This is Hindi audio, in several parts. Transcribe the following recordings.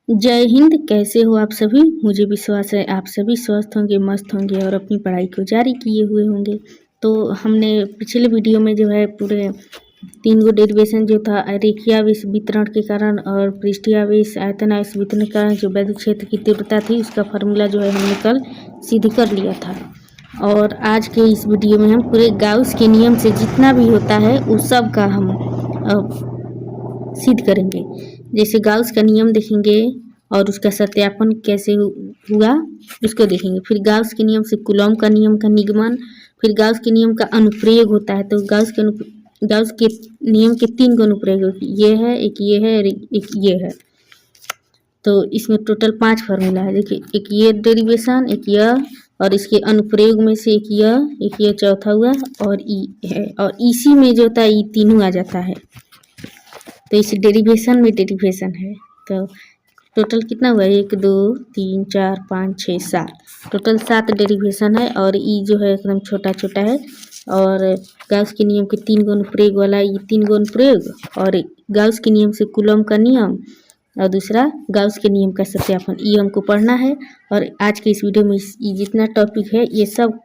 जय हिंद। कैसे हो आप सभी। मुझे विश्वास है आप सभी स्वस्थ होंगे, मस्त होंगे और अपनी पढ़ाई को जारी किए हुए होंगे। तो हमने पिछले वीडियो में जो है पूरे 3 गो डेरिवेशन जो था रेखीय आवेश वितरण के कारण और पृष्ठीय आवेश आयतन आवेश वितरण के कारण जो वैद्युत क्षेत्र की तीव्रता थी उसका फार्मूला जो है हमने कल सिद्ध कर लिया था। और आज के इस वीडियो में हम पूरे गाउस के नियम से जितना भी होता है उस सब का हम सिद्ध करेंगे। जैसे गाउस का नियम देखेंगे और उसका सत्यापन कैसे हुआ उसको देखेंगे। फिर गाउस के नियम से कूलॉम का नियम का निगमन, फिर गाउस के नियम का अनुप्रयोग होता है। तो गाउस के नियम के 3 गो अनुप्रयोग, ये है, एक ये है और एक ये है। तो इसमें टोटल 5 फार्मूला है। देखिए, एक ये डेरिवेशन, एक यह, और इसके अनुप्रयोग में से एक ये चौथा हुआ और ई है। और इसी में जो होता है ये तीनों आ जाता है। तो इस डेरिवेशन में डेरिवेशन है। तो टोटल कितना हुआ, 1 2 3 4 5 6 7, टोटल 7 डेरिवेशन है। और ई जो है एकदम छोटा छोटा है। और गाउस के नियम के 3 गो अनुप्रयोग वाला ये 3 गो अनुप्रयोग, और गाउस के नियम से कूलॉम का नियम, और दूसरा गाउस के नियम का सत्यापन, ये हमको पढ़ना है। और आज के इस वीडियो में ये जितना टॉपिक है ये सब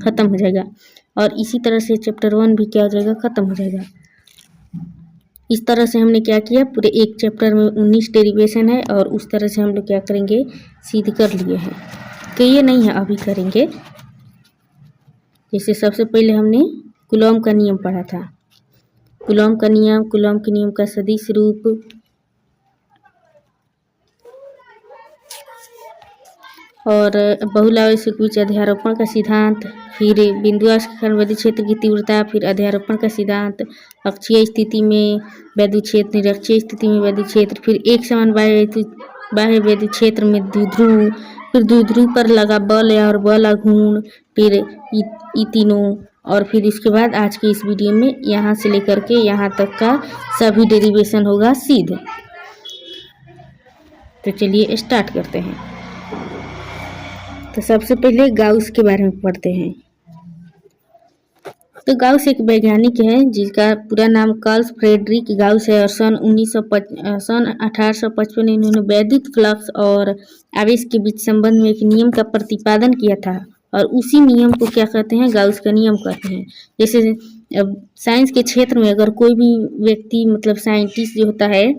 खत्म हो जाएगा। और इसी तरह से चैप्टर 1 भी क्या हो जाएगा, खत्म हो जाएगा। इस तरह से हमने क्या किया, पूरे एक चैप्टर में 19 डेरिवेशन है और उस तरह से हम लोग क्या करेंगे, सिद्ध कर लिए हैं। तो ये नहीं है, अभी करेंगे। जैसे सबसे पहले हमने कूलॉम का नियम पढ़ा था। कूलॉम का नियम, कूलॉम के नियम का सदिश रूप, और बहुलावेशक बीच अध्यारोपण का सिद्धांत, फिर बिंदुआंश के कारण वैद्युत क्षेत्र की तीव्रता, फिर अध्यारोपण का सिद्धांत, अक्षीय स्थिति में वैद्युत क्षेत्र, निरक्षीय स्थिति में वैद्युत क्षेत्र, फिर एक समान बाह्य वैद्युत क्षेत्र में द्विध्रुव, फिर द्विध्रुव पर लगा बल और बल घूर्ण, फिर ये तीनों। और फिर इसके बाद आज के इस वीडियो में यहाँ से लेकर के यहाँ तक का सभी डेरिवेशन होगा सिद्ध। तो चलिए स्टार्ट करते हैं। तो सबसे पहले गाउस के बारे में पढ़ते हैं। तो गाउस एक वैज्ञानिक है जिसका पूरा नाम कार्ल फ्रेडरिक गाउस है। और सन 1855 में इन्होंने वैद्युत फ्लक्स और आवेश के बीच संबंध में एक नियम का प्रतिपादन किया था। और उसी नियम को क्या कहते हैं, गाउस का नियम कहते हैं। जैसे साइंस के क्षेत्र में अगर कोई भी व्यक्ति मतलब साइंटिस्ट जो होता है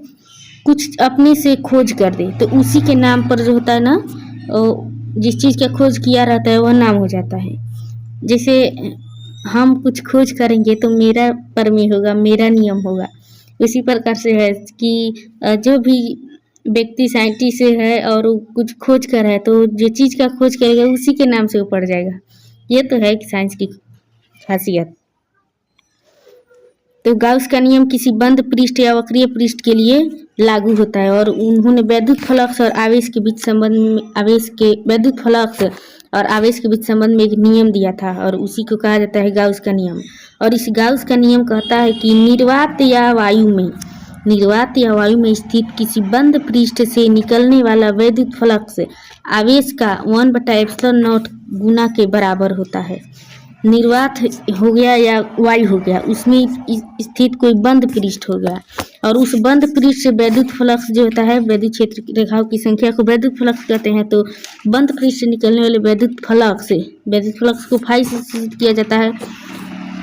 कुछ अपने से खोज कर दे तो उसी के नाम पर जो होता है ना, जिस चीज़ का खोज किया रहता है वह नाम हो जाता है। जैसे हम कुछ खोज करेंगे तो मेरा परमेय होगा, मेरा नियम होगा। उसी प्रकार से है कि जो भी व्यक्ति साइंटिस्ट है और वो कुछ खोज कर है तो जो चीज़ का खोज करेगा उसी के नाम से वो पड़ जाएगा। ये तो है कि साइंस की खासियत। तो गाउस का नियम किसी बंद पृष्ठ या वक्रीय पृष्ठ के लिए लागू होता है। और उन्होंने वैद्युत फ्लक्स और आवेश के बीच संबंध में वैद्युत फ्लक्स और आवेश के बीच संबंध में एक नियम दिया था और उसी को कहा जाता है गाउस का नियम। और इस गाउस का नियम कहता है कि निर्वात या वायु में स्थित किसी बंद पृष्ठ से निकलने वाला वैद्युत फ्लक्स आवेश का 1/ε0 गुना के बराबर होता है। निर्वात हो गया या वायु हो गया, उसमें स्थित कोई बंद पृष्ठ हो गया और उस बंद पृष्ठ से वैद्युत फ्लक्स जो होता है, वैद्युत क्षेत्र की रेखाओं की संख्या को वैद्युत फ्लक्स कहते हैं। तो बंद पृष्ठ से निकलने वाले वैद्युत फ्लक्स को फाई से सूचित किया जाता है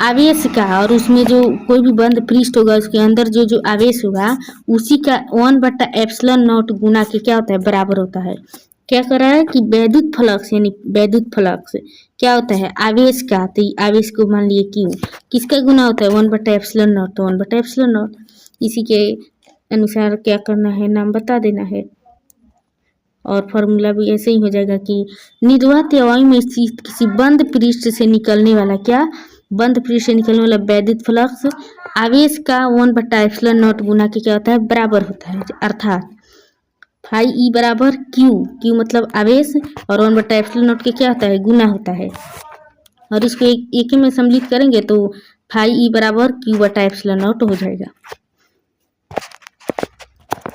आवेश का। और उसमें जो कोई भी बंद पृष्ठ होगा उसके अंदर जो आवेश होगा उसी का 1/ε0 गुना के क्या होता है, बराबर होता है। क्या कर रहा है कि वैद्युत फ्लक्स क्या होता है, आवेश का। तो आवेश को मान लिए क्यू, किसका गुना होता है, 1/ε0। तो 1/ε0 इसी के अनुसार क्या करना है, नाम बता देना है। और फॉर्मूला भी ऐसे ही हो जाएगा कि निर्वात या वायु में स्थित किसी बंद पृष्ठ से निकलने वाला वैद्युत फ्लक्स आवेश का 1/ε0 गुना के क्या होता है, बराबर होता है। अर्थात फाई ई बराबर क्यू मतलब आवेश और 1/ε0 के क्या होता है, गुना होता है। और इसको एक में सम्मिलित करेंगे तो फाई ई बराबर Q/ε0 हो जाएगा।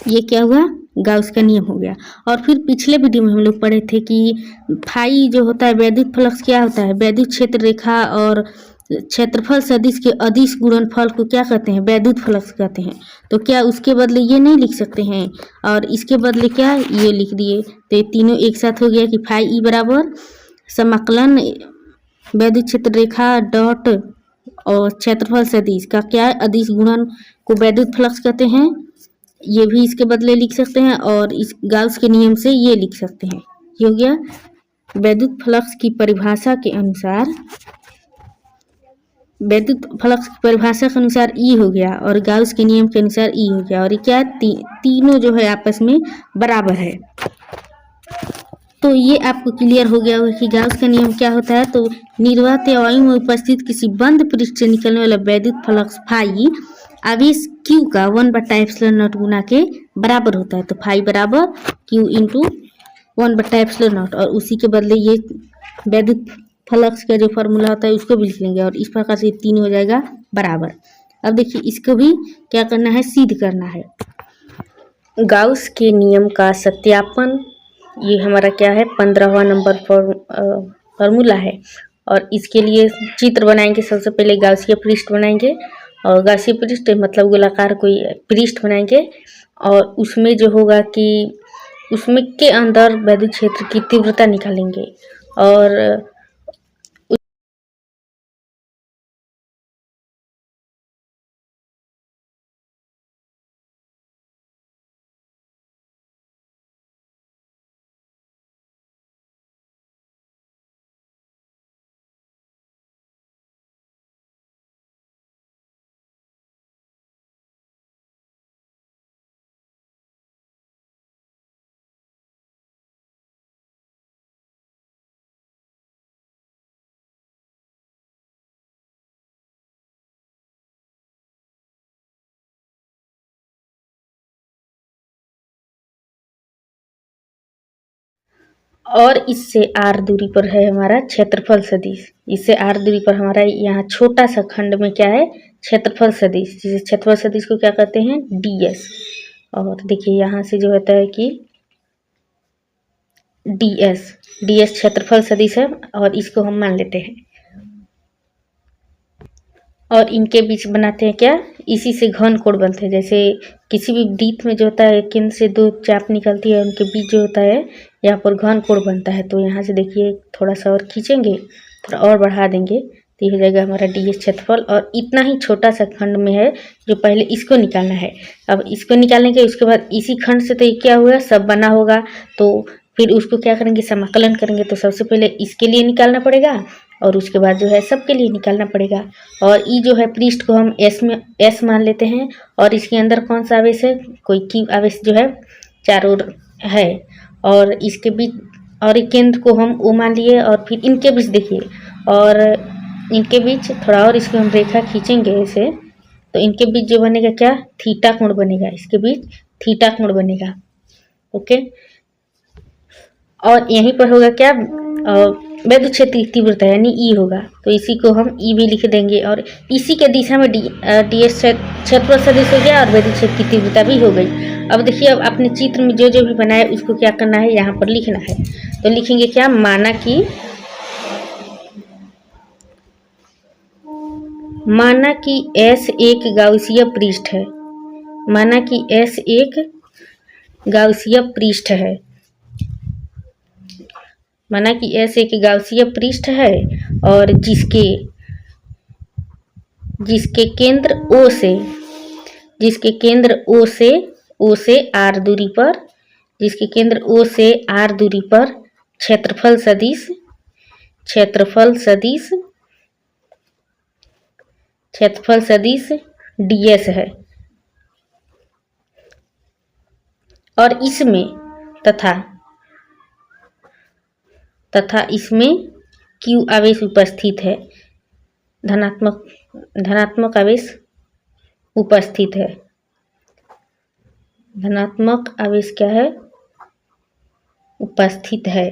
ये क्या हुआ, गाउस का नियम हो गया। और फिर पिछले वीडियो में हम लोग पढ़े थे कि फाई जो होता है वैद्युत फ्लक्स क्या होता है, वैद्युत क्षेत्र रेखा और क्षेत्रफल सदिश के अदिश गुणनफल को क्या कहते हैं? वैद्युत फलक कहते हैं। तो क्या उसके बदले ये नहीं लिख सकते हैं? और इसके बदले क्या ये लिख दिए, तो ये तीनों एक साथ हो गया कि फाई ई बराबर समाकलन वैद्युत क्षेत्र रेखा डॉट और क्षेत्रफल सदिश का क्या अदिश गुणन को वैद्युत फलक कहते हैं। ये भी इसके बदले लिख सकते हैं और इस गाउस के नियम से ये लिख सकते हैं। ये हो गया वैद्युत फ्लक्स की परिभाषा के अनुसार, वैद्युत फ्लक्स की परिभाषा के अनुसार ई हो गया और गाउस के नियम के अनुसार ई हो गया, और ये क्या तीनों जो है आपस में बराबर है। तो ये आपको क्लियर हो गया होगा कि गाउस का नियम क्या होता है। तो निर्वात या वायु में उपस्थित किसी बंद पृष्ठ से निकलने वाला वैद्युत फ्लक्स फाई आवेश क्यू का 1/ε0 गुना के बराबर होता है। तो फाई बराबर क्यू इंटू 1/ε0, और उसी के बदले ये वैद्युत फ्लक्स का जो फॉर्मूला होता है उसको भी लिख लेंगे, और इस प्रकार से तीन हो जाएगा बराबर। अब देखिए इसको भी क्या करना है, सिद्ध करना है। गाउस के नियम का सत्यापन, ये हमारा क्या है 15वां नंबर फॉर्मूला है, और इसके लिए चित्र बनाएंगे। सबसे पहले गाउसीय पृष्ठ बनाएंगे, और गाउसीय पृष्ठ मतलब गोलाकार कोई पृष्ठ बनाएंगे, और उसमें जो होगा कि उसमें के अंदर वैद्युत क्षेत्र की तीव्रता निकालेंगे, और इससे आर दूरी पर है हमारा क्षेत्रफल सदिश। इससे आर दूरी पर हमारा यहाँ छोटा सा खंड में क्या है, क्षेत्रफल सदिश, जिसे क्षेत्रफल सदिश को क्या कहते हैं, डीएस। और देखिए यहाँ से जो होता है कि डीएस क्षेत्रफल सदिश है, और इसको हम मान लेते हैं, और इनके बीच बनाते हैं क्या, इसी से घन कोण बनते हैं। जैसे किसी भी वृत्त में जो होता है केंद्र से दो चाप निकलती है, उनके बीच जो होता है यहाँ पर घन कोण बनता है। तो यहाँ से देखिए थोड़ा सा और खींचेंगे, थोड़ा और बढ़ा देंगे, तो ये हो जाएगा हमारा डीएस क्षेत्रफल। और इतना ही छोटा सा खंड में है जो पहले इसको निकालना है। अब इसको निकालने के उसके बाद इसी खंड से तो ये क्या हुआ, सब बना होगा, तो फिर उसको क्या करेंगे, समाकलन करेंगे। तो सबसे पहले इसके लिए निकालना पड़ेगा, और उसके बाद जो है सबके लिए निकालना पड़ेगा। और ई जो है पृष्ठ को हम एस मान लेते हैं, और इसके अंदर कौन सा आवेश है, कोई क्यू आवेश जो है चारों ओर है, और इसके बीच और एक केंद्र को हम ओ मान लिए। और फिर इनके बीच देखिए, और इनके बीच थोड़ा और इसको हम रेखा खींचेंगे ऐसे, तो इनके बीच जो बनेगा क्या, थीटा कोण बनेगा, इसके बीच थीटा कोण बनेगा। ओके, और यहीं पर होगा क्या, वैद्युत क्षेत्र की तीव्रता यानी ई होगा, तो इसी को हम ई भी लिख देंगे। और इसी के दिशा में डीएस क्षेत्रफल सदिश हो गया, और वैद्युत क्षेत्र की तीव्रता भी हो गई। अब देखिए, अब अपने चित्र में जो जो भी बनाया उसको क्या करना है, यहाँ पर लिखना है। तो लिखेंगे क्या, माना कि एस एक गाउसीय पृष्ठ है, माना कि एस एक गाउसीय पृष्ठ है, माना कि एस एक गाउसीय पृष्ठ है, और जिसके केंद्र ओ से आर दूरी पर, जिसके केंद्र ओ से आर दूरी पर क्षेत्रफल सदिश डीएस है, और इसमें तथा इसमें क्यू आवेश उपस्थित है, धनात्मक आवेश उपस्थित है, धनात्मक आवेश क्या है, उपस्थित है,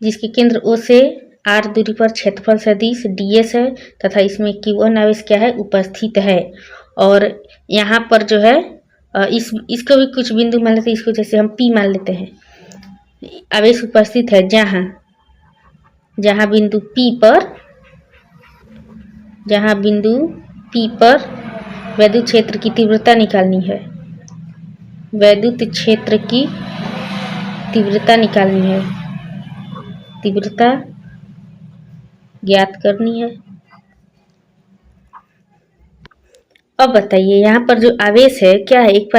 जिसके केंद्र ओ से आर दूरी पर क्षेत्रफल सदिश डीएस है, तथा इसमें Q1 आवेश क्या है, उपस्थित है। और यहाँ पर जो है इसको भी कुछ बिंदु मान लेते हैं, इसको जैसे हम P मान लेते हैं, आवेश उपस्थित है जहाँ बिंदु P पर जहाँ बिंदु P पर वैद्युत क्षेत्र की तीव्रता निकालनी है, वैद्युत क्षेत्र की तीव्रता निकालनी है, तीव्रता ज्ञात करनी है। अब बताइए यहाँ पर जो आवेश है क्या है, एक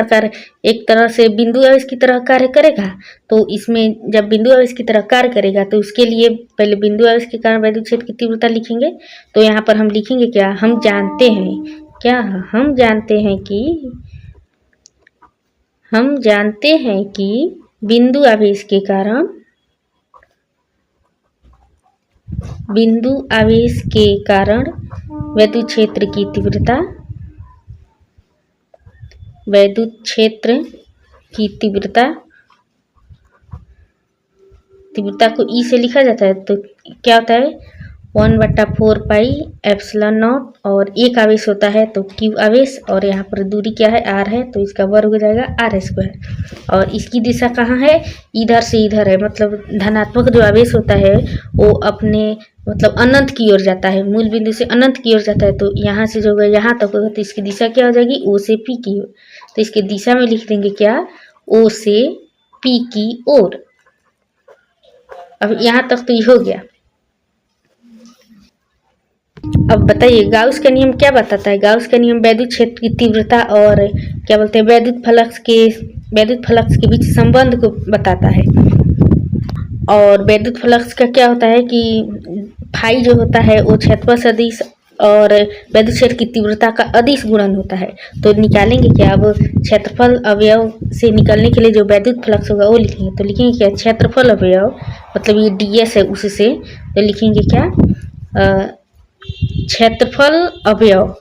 तरह से बिंदु आवेश की तरह कार्य करेगा। तो इसमें जब बिंदु आवेश की तरह कार्य करेगा तो उसके लिए पहले बिंदु आवेश के कारण वैद्युत क्षेत्र की तीव्रता लिखेंगे। तो यहाँ पर हम लिखेंगे क्या, हम जानते हैं कि बिंदु आवेश के कारण वैद्युत क्षेत्र की तीव्रता को ई से लिखा जाता है। तो क्या होता है 1/4 पाई एप्सिलॉन नॉट, और एक आवेश होता है तो क्यू आवेश, और यहाँ पर दूरी क्या है r है, तो इसका वर्ग हो जाएगा r²। और इसकी दिशा कहाँ है, इधर से इधर है, मतलब धनात्मक जो आवेश होता है वो अपने मतलब अनंत की ओर जाता है, मूल बिंदु से अनंत की ओर जाता है। तो यहाँ से जो होगा यहाँ तक होगा, तो इसकी दिशा क्या हो जाएगी, O से P की ओर। तो इसकी दिशा में लिख देंगे क्या, O से P की ओर। अब यहाँ तक तो ये हो गया। अब बताइए गाउस का नियम क्या बताता है। गाउस का नियम वैद्युत क्षेत्र की तीव्रता और क्या बोलते हैं वैद्युत फ्लक्स के बीच संबंध को बताता है। और वैद्युत फ्लक्स का क्या होता है कि फाई जो होता है वो क्षेत्रफल सदिश और वैद्युत क्षेत्र की तीव्रता का अदिश गुणन होता है। तो निकालेंगे क्या, अब क्षेत्रफल अवयव से निकलने के लिए जो वैद्युत फ्लक्स होगा वो लिखेंगे। तो लिखेंगे क्या, क्षेत्रफल अवयव, मतलब ये ds है उससे, तो लिखेंगे क्या, क्षेत्रफल अवयव,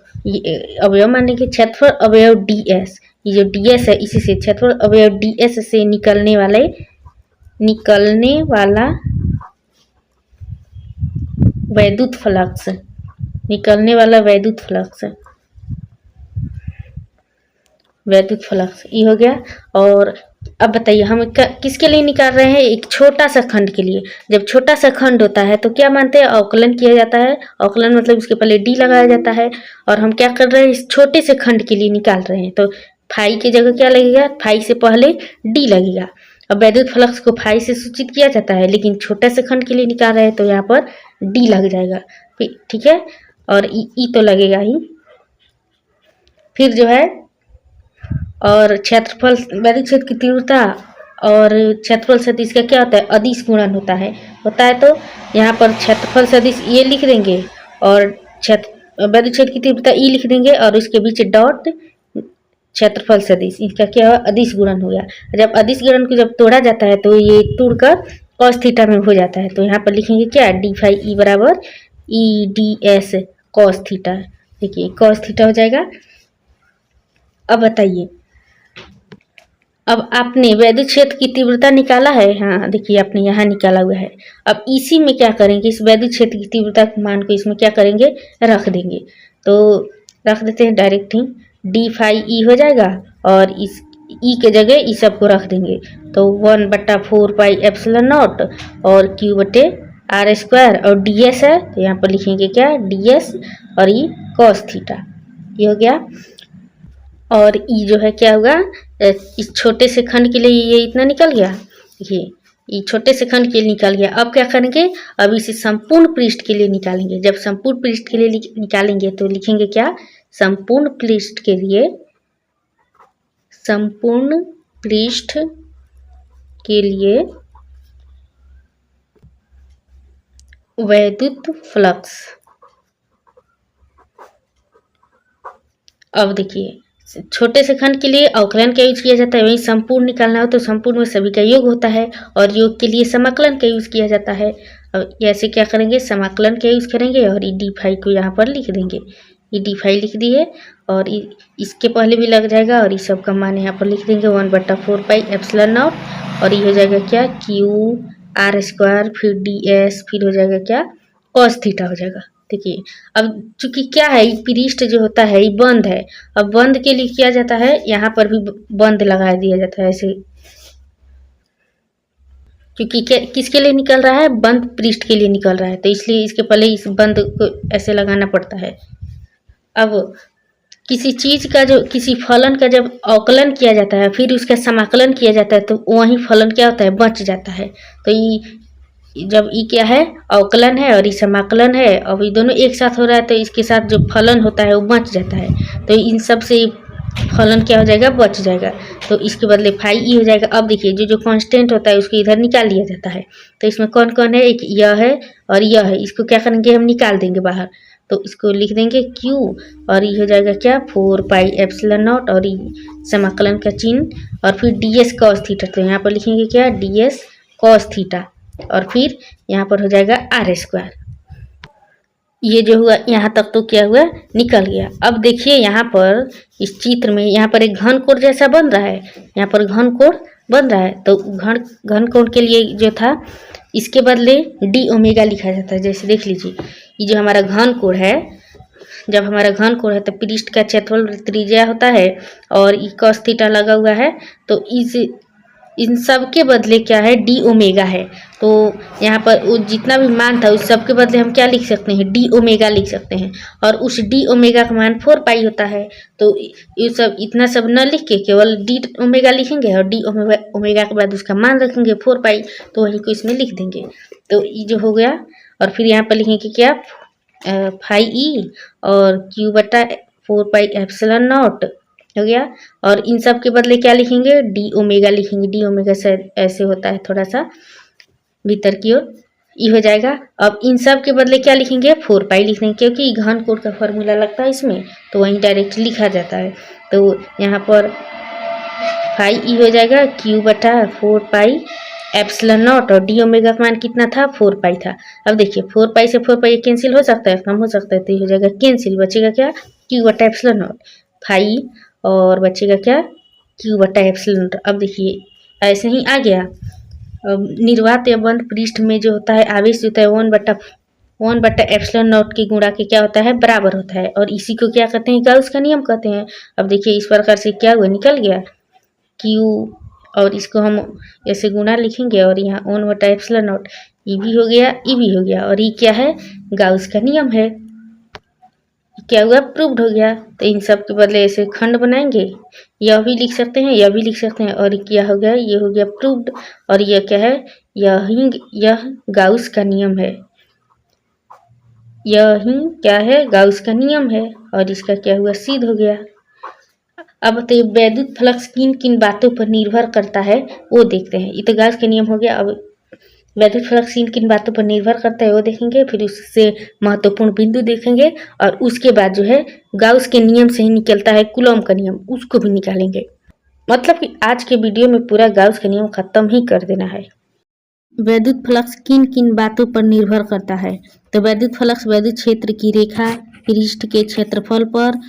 अवयव मानने के क्षेत्रफल अवयव ds, ये जो ds है इसी से क्षेत्रफल अवयव ds से निकलने वाला वैद्युत फ्लक्स, ये हो गया। और अब बताइए हम किसके लिए निकाल रहे हैं, एक छोटा सा खंड के लिए। जब छोटा सा खंड होता है तो क्या मानते हैं, अवकलन किया जाता है। अवकलन मतलब उसके पहले d लगाया जाता है, और हम क्या कर रहे हैं, इस छोटे से खंड के लिए निकाल रहे हैं। तो फाई की जगह क्या लगेगा, फाई से पहले d लगेगा। अब वैद्युत फ्लक्स को फाई से सूचित किया जाता है, लेकिन छोटे से खंड के लिए निकाल रहे हैं तो यहाँ पर d लग जाएगा, ठीक है। और ई तो लगेगा ही। फिर जो है, और क्षेत्रफल वैद्युत क्षेत्र की तीव्रता और क्षेत्रफल सदिश का क्या होता है, अदिश गुणन होता है। तो यहाँ पर क्षेत्रफल सदिश ये लिख देंगे, और वैद्युत क्षेत्र की तीव्रता ई लिख देंगे, और उसके बीच डॉट क्षेत्रफल सदिश, इसका क्या हुआ, अदिश गुणन हो गया। जब अदिश गुणन को जब तोड़ा जाता है तो ये तोड़कर cos थीटा में हो जाता है। तो यहाँ पर लिखेंगे क्या, d फाई ई बराबर EDS cos थीटा। देखिए cos थीटा हो जाएगा। अब बताइए, अब आपने वैद्युत क्षेत्र की तीव्रता निकाला है, हाँ देखिए आपने यहाँ निकाला हुआ है। अब इसी में क्या करेंगे, इस वैद्युत क्षेत्र की तीव्रता के मान को इसमें क्या करेंगे, रख देंगे। तो रख देते हैं डायरेक्ट ही, d फाई ई हो जाएगा, और इस ई के जगह ई सब को रख देंगे। तो 1/4 पाई एप्सिलॉन नॉट और q/r², और ds है तो यहाँ पर लिखेंगे क्या, ds, और ई cos थीटा, ये हो गया। और ई जो है क्या होगा, इस छोटे से खंड के लिए ये इतना निकल गया, देखिए ये छोटे से खंड के लिए निकल गया। अब क्या करेंगे, अब इसे संपूर्ण पृष्ठ के लिए निकालेंगे। जब संपूर्ण पृष्ठ के लिए निकालेंगे तो लिखेंगे क्या, संपूर्ण पृष्ठ के लिए वैद्युत फ्लक्स। अब देखिए छोटे से खंड के लिए अवकलन का यूज किया जाता है, वहीं संपूर्ण निकालना हो तो संपूर्ण में सभी का योग होता है, और योग के लिए समाकलन का यूज किया जाता है। अब ऐसे क्या करेंगे, समाकलन का यूज करेंगे, और डी फाई को यहाँ पर लिख देंगे। ये डी फाई लिख दिए, और इसके पहले भी लग जाएगा, और इस सब का मान यहाँ पर लिख देंगे 1/4 पाई एप्सिलॉन नॉट, और ये हो जाएगा क्या, QR², फिर DS, फिर हो जाएगा क्या, cos थीटा हो जाएगा। देखिए अब चूंकि क्या है, पृष्ठ जो होता है ये बंद है। अब बंद के लिए किया जाता है, यहाँ पर भी बंद लगा दिया जाता है ऐसे। क्योंकि किसके लिए निकल रहा है, बंद पृष्ठ के लिए निकल रहा है, तो इसलिए इसके पहले इस बंद को ऐसे लगाना पड़ता है। अब किसी चीज का जो किसी फलन का जब अवकलन किया जाता है फिर उसका समाकलन किया जाता है तो वही फलन क्या होता है, बच जाता है। तो ये जब ये क्या है, अवकलन है और ये समाकलन है, अब ये दोनों एक साथ हो रहा है तो इसके साथ जो फलन होता है वो बच जाता है। तो इन सब से फलन क्या हो जाएगा, बच जाएगा। तो इसके बदले फाई ई हो जाएगा। अब देखिए जो जो कांस्टेंट होता है उसको इधर निकाल लिया जाता है। तो इसमें कौन कौन है, एक यह है और यह है, इसको क्या करेंगे, हम निकाल देंगे बाहर। तो इसको लिख देंगे Q और ये हो जाएगा क्या, 4 पाई एप्सिलॉन नॉट और समाकलन का चिन्ह और फिर ds कॉस थीटा। तो यहाँ पर लिखेंगे क्या, ds कॉस थीटा और फिर यहाँ पर हो जाएगा r²। ये जो हुआ यहाँ तक तो क्या हुआ, निकल गया। अब देखिए यहाँ पर इस चित्र में यहाँ पर एक घन कोण जैसा बन रहा है, यहाँ पर घन कोण बन रहा है। तो घन कोण के लिए जो था इसके बदले डी ओमेगा लिखा जाता है। जैसे देख लीजिए ये जो हमारा घन कोण है, जब हमारा घन कोण है तो पृष्ठ का क्षेत्रफल त्रिज्या होता है और ई कॉस थीटा लगा हुआ है। तो इन सब के बदले क्या है, डी ओमेगा है। तो यहाँ पर वो जितना भी मान था उस सब के बदले हम क्या लिख सकते हैं, डी ओमेगा लिख सकते हैं। और उस डी ओमेगा का मान 4 पाई होता है। तो ये सब इतना सब न लिख के केवल डी ओमेगा लिखेंगे और डी ओमेगा के बाद उसका मान रखेंगे 4 पाई, तो वही को इसमें लिख देंगे। तो ये जो हो गया और फिर यहाँ पर लिखेंगे क्या, फाई ई और Q बटा 4 पाई एप्सिलॉन नॉट हो गया। और इन सब के बदले क्या लिखेंगे, डी ओमेगा लिखेंगे। डी ओमेगा से ऐसे होता है थोड़ा सा भीतर की ओर, ये हो जाएगा। अब इन सब के बदले क्या लिखेंगे, 4 पाई लिख देंगे क्योंकि घन कोण का फॉर्मूला लगता है इसमें, तो वहीं डायरेक्ट लिखा जाता है। तो यहाँ पर फाई ई हो जाएगा Q बटा 4 पाई एप्सिलॉन नॉट और डी ओमेगा का मान कितना था, 4 पाई था। अब देखिए 4 पाई से 4 पाई कैंसिल हो सकता है, कम हो सकता है, तो ये हो जाएगा कैंसिल, बचेगा क्या, Q बटा एप्सिलॉन नॉट फाई और बचेगा क्या, Q बटा एप्सिलॉन। अब देखिए ऐसे ही आ गया। अब निर्वात या बंद पृष्ठ में जो होता है आवेश होता है 1 बटा एप्सिलॉन नॉट के गुणा के क्या होता है, बराबर होता है। और इसी को क्या कहते हैं, गाउस का नियम कहते हैं। अब देखिए इस प्रकार से क्या हुआ, निकल गया Q और इसको हम ऐसे गुणा लिखेंगे और यहाँ 1 बटा एप्सिलॉन नॉट, ये भी हो गया, ये भी हो गया। और ये क्या है, गाउस का नियम है। क्या हुआ, प्रूव्ड हो गया। तो इन सब के बदले ऐसे खंड बनाएंगे, यह भी लिख सकते हैं, यह भी लिख सकते हैं। और क्या हो गया, ये हो गया प्रूव्ड। और यह क्या है, यह गाउस का नियम है। यही क्या है, गाउस का नियम है। और इसका क्या हुआ, सिद्ध हो गया। अब तो वैद्युत फ्लक्स किन किन बातों पर निर्भर करता है वो देखते हैं। ये तो गाउस का नियम हो गया। अब वैद्युत फ्लक्स किन किन बातों पर निर्भर करता है वो देखेंगे, फिर उससे महत्वपूर्ण बिंदु देखेंगे और उसके बाद जो है गाउस के नियम से ही निकलता है कूलॉम का नियम, उसको भी निकालेंगे। मतलब कि आज के वीडियो में पूरा गाउस का नियम खत्म ही कर देना है। वैद्युत फ्लक्स किन किन बातों पर निर्भर करता है, तो वैद्युत फ्लक्स वैद्युत क्षेत्र की रेखा पृष्ठ के क्षेत्रफल पर,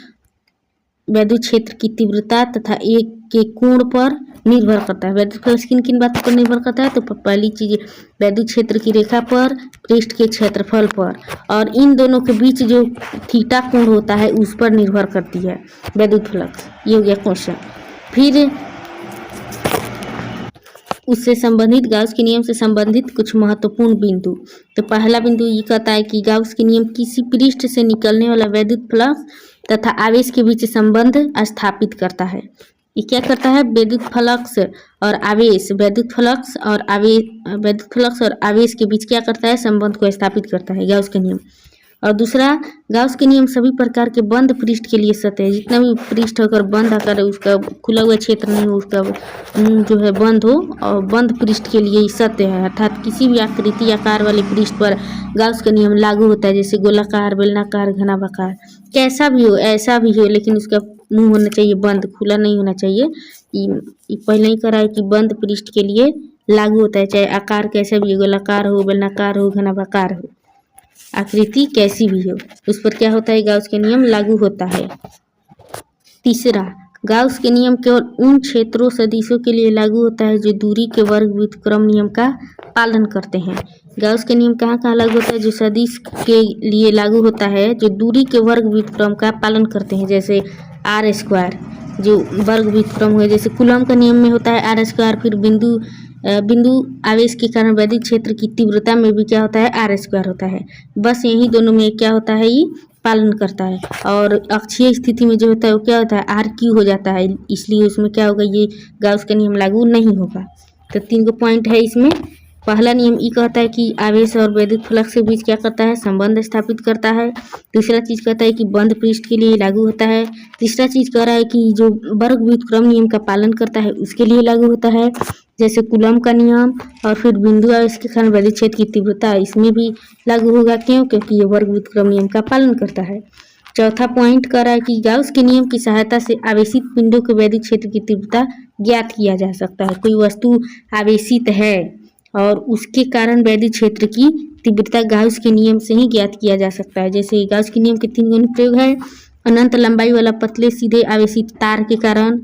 वैद्युत क्षेत्र की तीव्रता तथा एक के कोण पर निर्भर करता है। वैद्युत फ्लक्स किन किन बातों पर निर्भर करता है, तो पहली चीज वैद्युत क्षेत्र की रेखा पर, पृष्ठ के क्षेत्रफल पर, और इन दोनों के बीच जो थीटा कोण होता है उस पर निर्भर करती है वैद्युत फ्लक्स। ये हो गया क्वेश्चन। फिर उससे संबंधित गाउस के नियम से संबंधित कुछ महत्वपूर्ण बिंदु। तो पहला बिंदु ये कहता है कि गाउस के नियम किसी पृष्ठ से निकलने वाला वैद्युत फ्लक्स तथा आवेश के बीच संबंध स्थापित करता है। ये क्या करता है, वैद्युत फ्लक्स और आवेश, वैद्युत फ्लक्स और आवेश के बीच क्या करता है, संबंध को स्थापित करता है गाउस का नियम। और दूसरा, गाउस के नियम सभी प्रकार के बंद पृष्ठ के लिए सत्य है। जितना भी पृष्ठ होकर बंद आकर उसका खुला हुआ क्षेत्र नहीं हो, उसका जो है बंद हो, और बंद पृष्ठ के लिए सत्य है। अर्थात किसी भी आकृति आकार वाले पृष्ठ पर गाउस का नियम लागू होता है, जैसे गोलाकार, बेलनाकार, घनाभाकार, कैसा भी हो, ऐसा भी हो, लेकिन उसका मुंह होना चाहिए बंद, खुला नहीं होना चाहिए। पहले ही करा है कि बंद पृष्ठ के लिए लागू होता है, चाहे आकार कैसा भी हो, गोलाकार हो, बेलनाकार हो, घनाभाकार हो, आकृति कैसी भी हो, उस पर क्या होता है, गाउस के नियम लागू होता है। तीसरा, गाउस के नियम केवल उन क्षेत्रों सदिशों के लिए लागू होता है जो दूरी के वर्ग व्युत्क्रम नियम का पालन करते हैं। गाउस के नियम कहाँ कहाँ लागू होता है, जो सदिश के लिए लागू होता है जो दूरी के वर्ग व्युत्क्रम का पालन करते हैं, जैसे r², जो वर्ग व्युत्क्रम हुए, जैसे कूलॉम का नियम में होता है r², फिर बिंदु बिंदु आवेश के कारण वैद्युत क्षेत्र की तीव्रता में भी क्या होता है, r² होता है। बस यही दोनों में क्या होता है, ये पालन करता है। और अक्षीय स्थिति में जो होता है वो क्या होता है, RQ हो जाता है, इसलिए उसमें क्या होगा, ये गाउस का नियम लागू नहीं होगा। तो 3 पॉइंट है इसमें। पहला नियम ये कहता है कि आवेश और वैद्युत फ्लक्स के बीच क्या करता है, संबंध स्थापित करता है। दूसरा चीज कहता है कि बंद पृष्ठ के लिए लागू होता है। तीसरा चीज कह रहा है कि जो वर्ग व्युत्क्रम नियम का पालन करता है उसके लिए लागू होता है, जैसे कूलम का नियम। और फिर बिंदु आवेश के कारण वैद्युत क्षेत्र की तीव्रता इसमें भी लागू होगा, क्यों, क्योंकि ये वर्ग व्युत्क्रम नियम का पालन करता है। चौथा पॉइंट कह रहा है कि गाउस के नियम की सहायता से आवेशित पिंडों के वैद्युत क्षेत्र की तीव्रता ज्ञात किया जा सकता है। कोई वस्तु आवेशित है और उसके कारण वैद्युत क्षेत्र की तीव्रता गाउस के नियम से ही ज्ञात किया जा सकता है। जैसे गाउस के नियम के 3 अनुप्रयोग है, अनंत लंबाई वाला पतले सीधे आवेशित तार के कारण,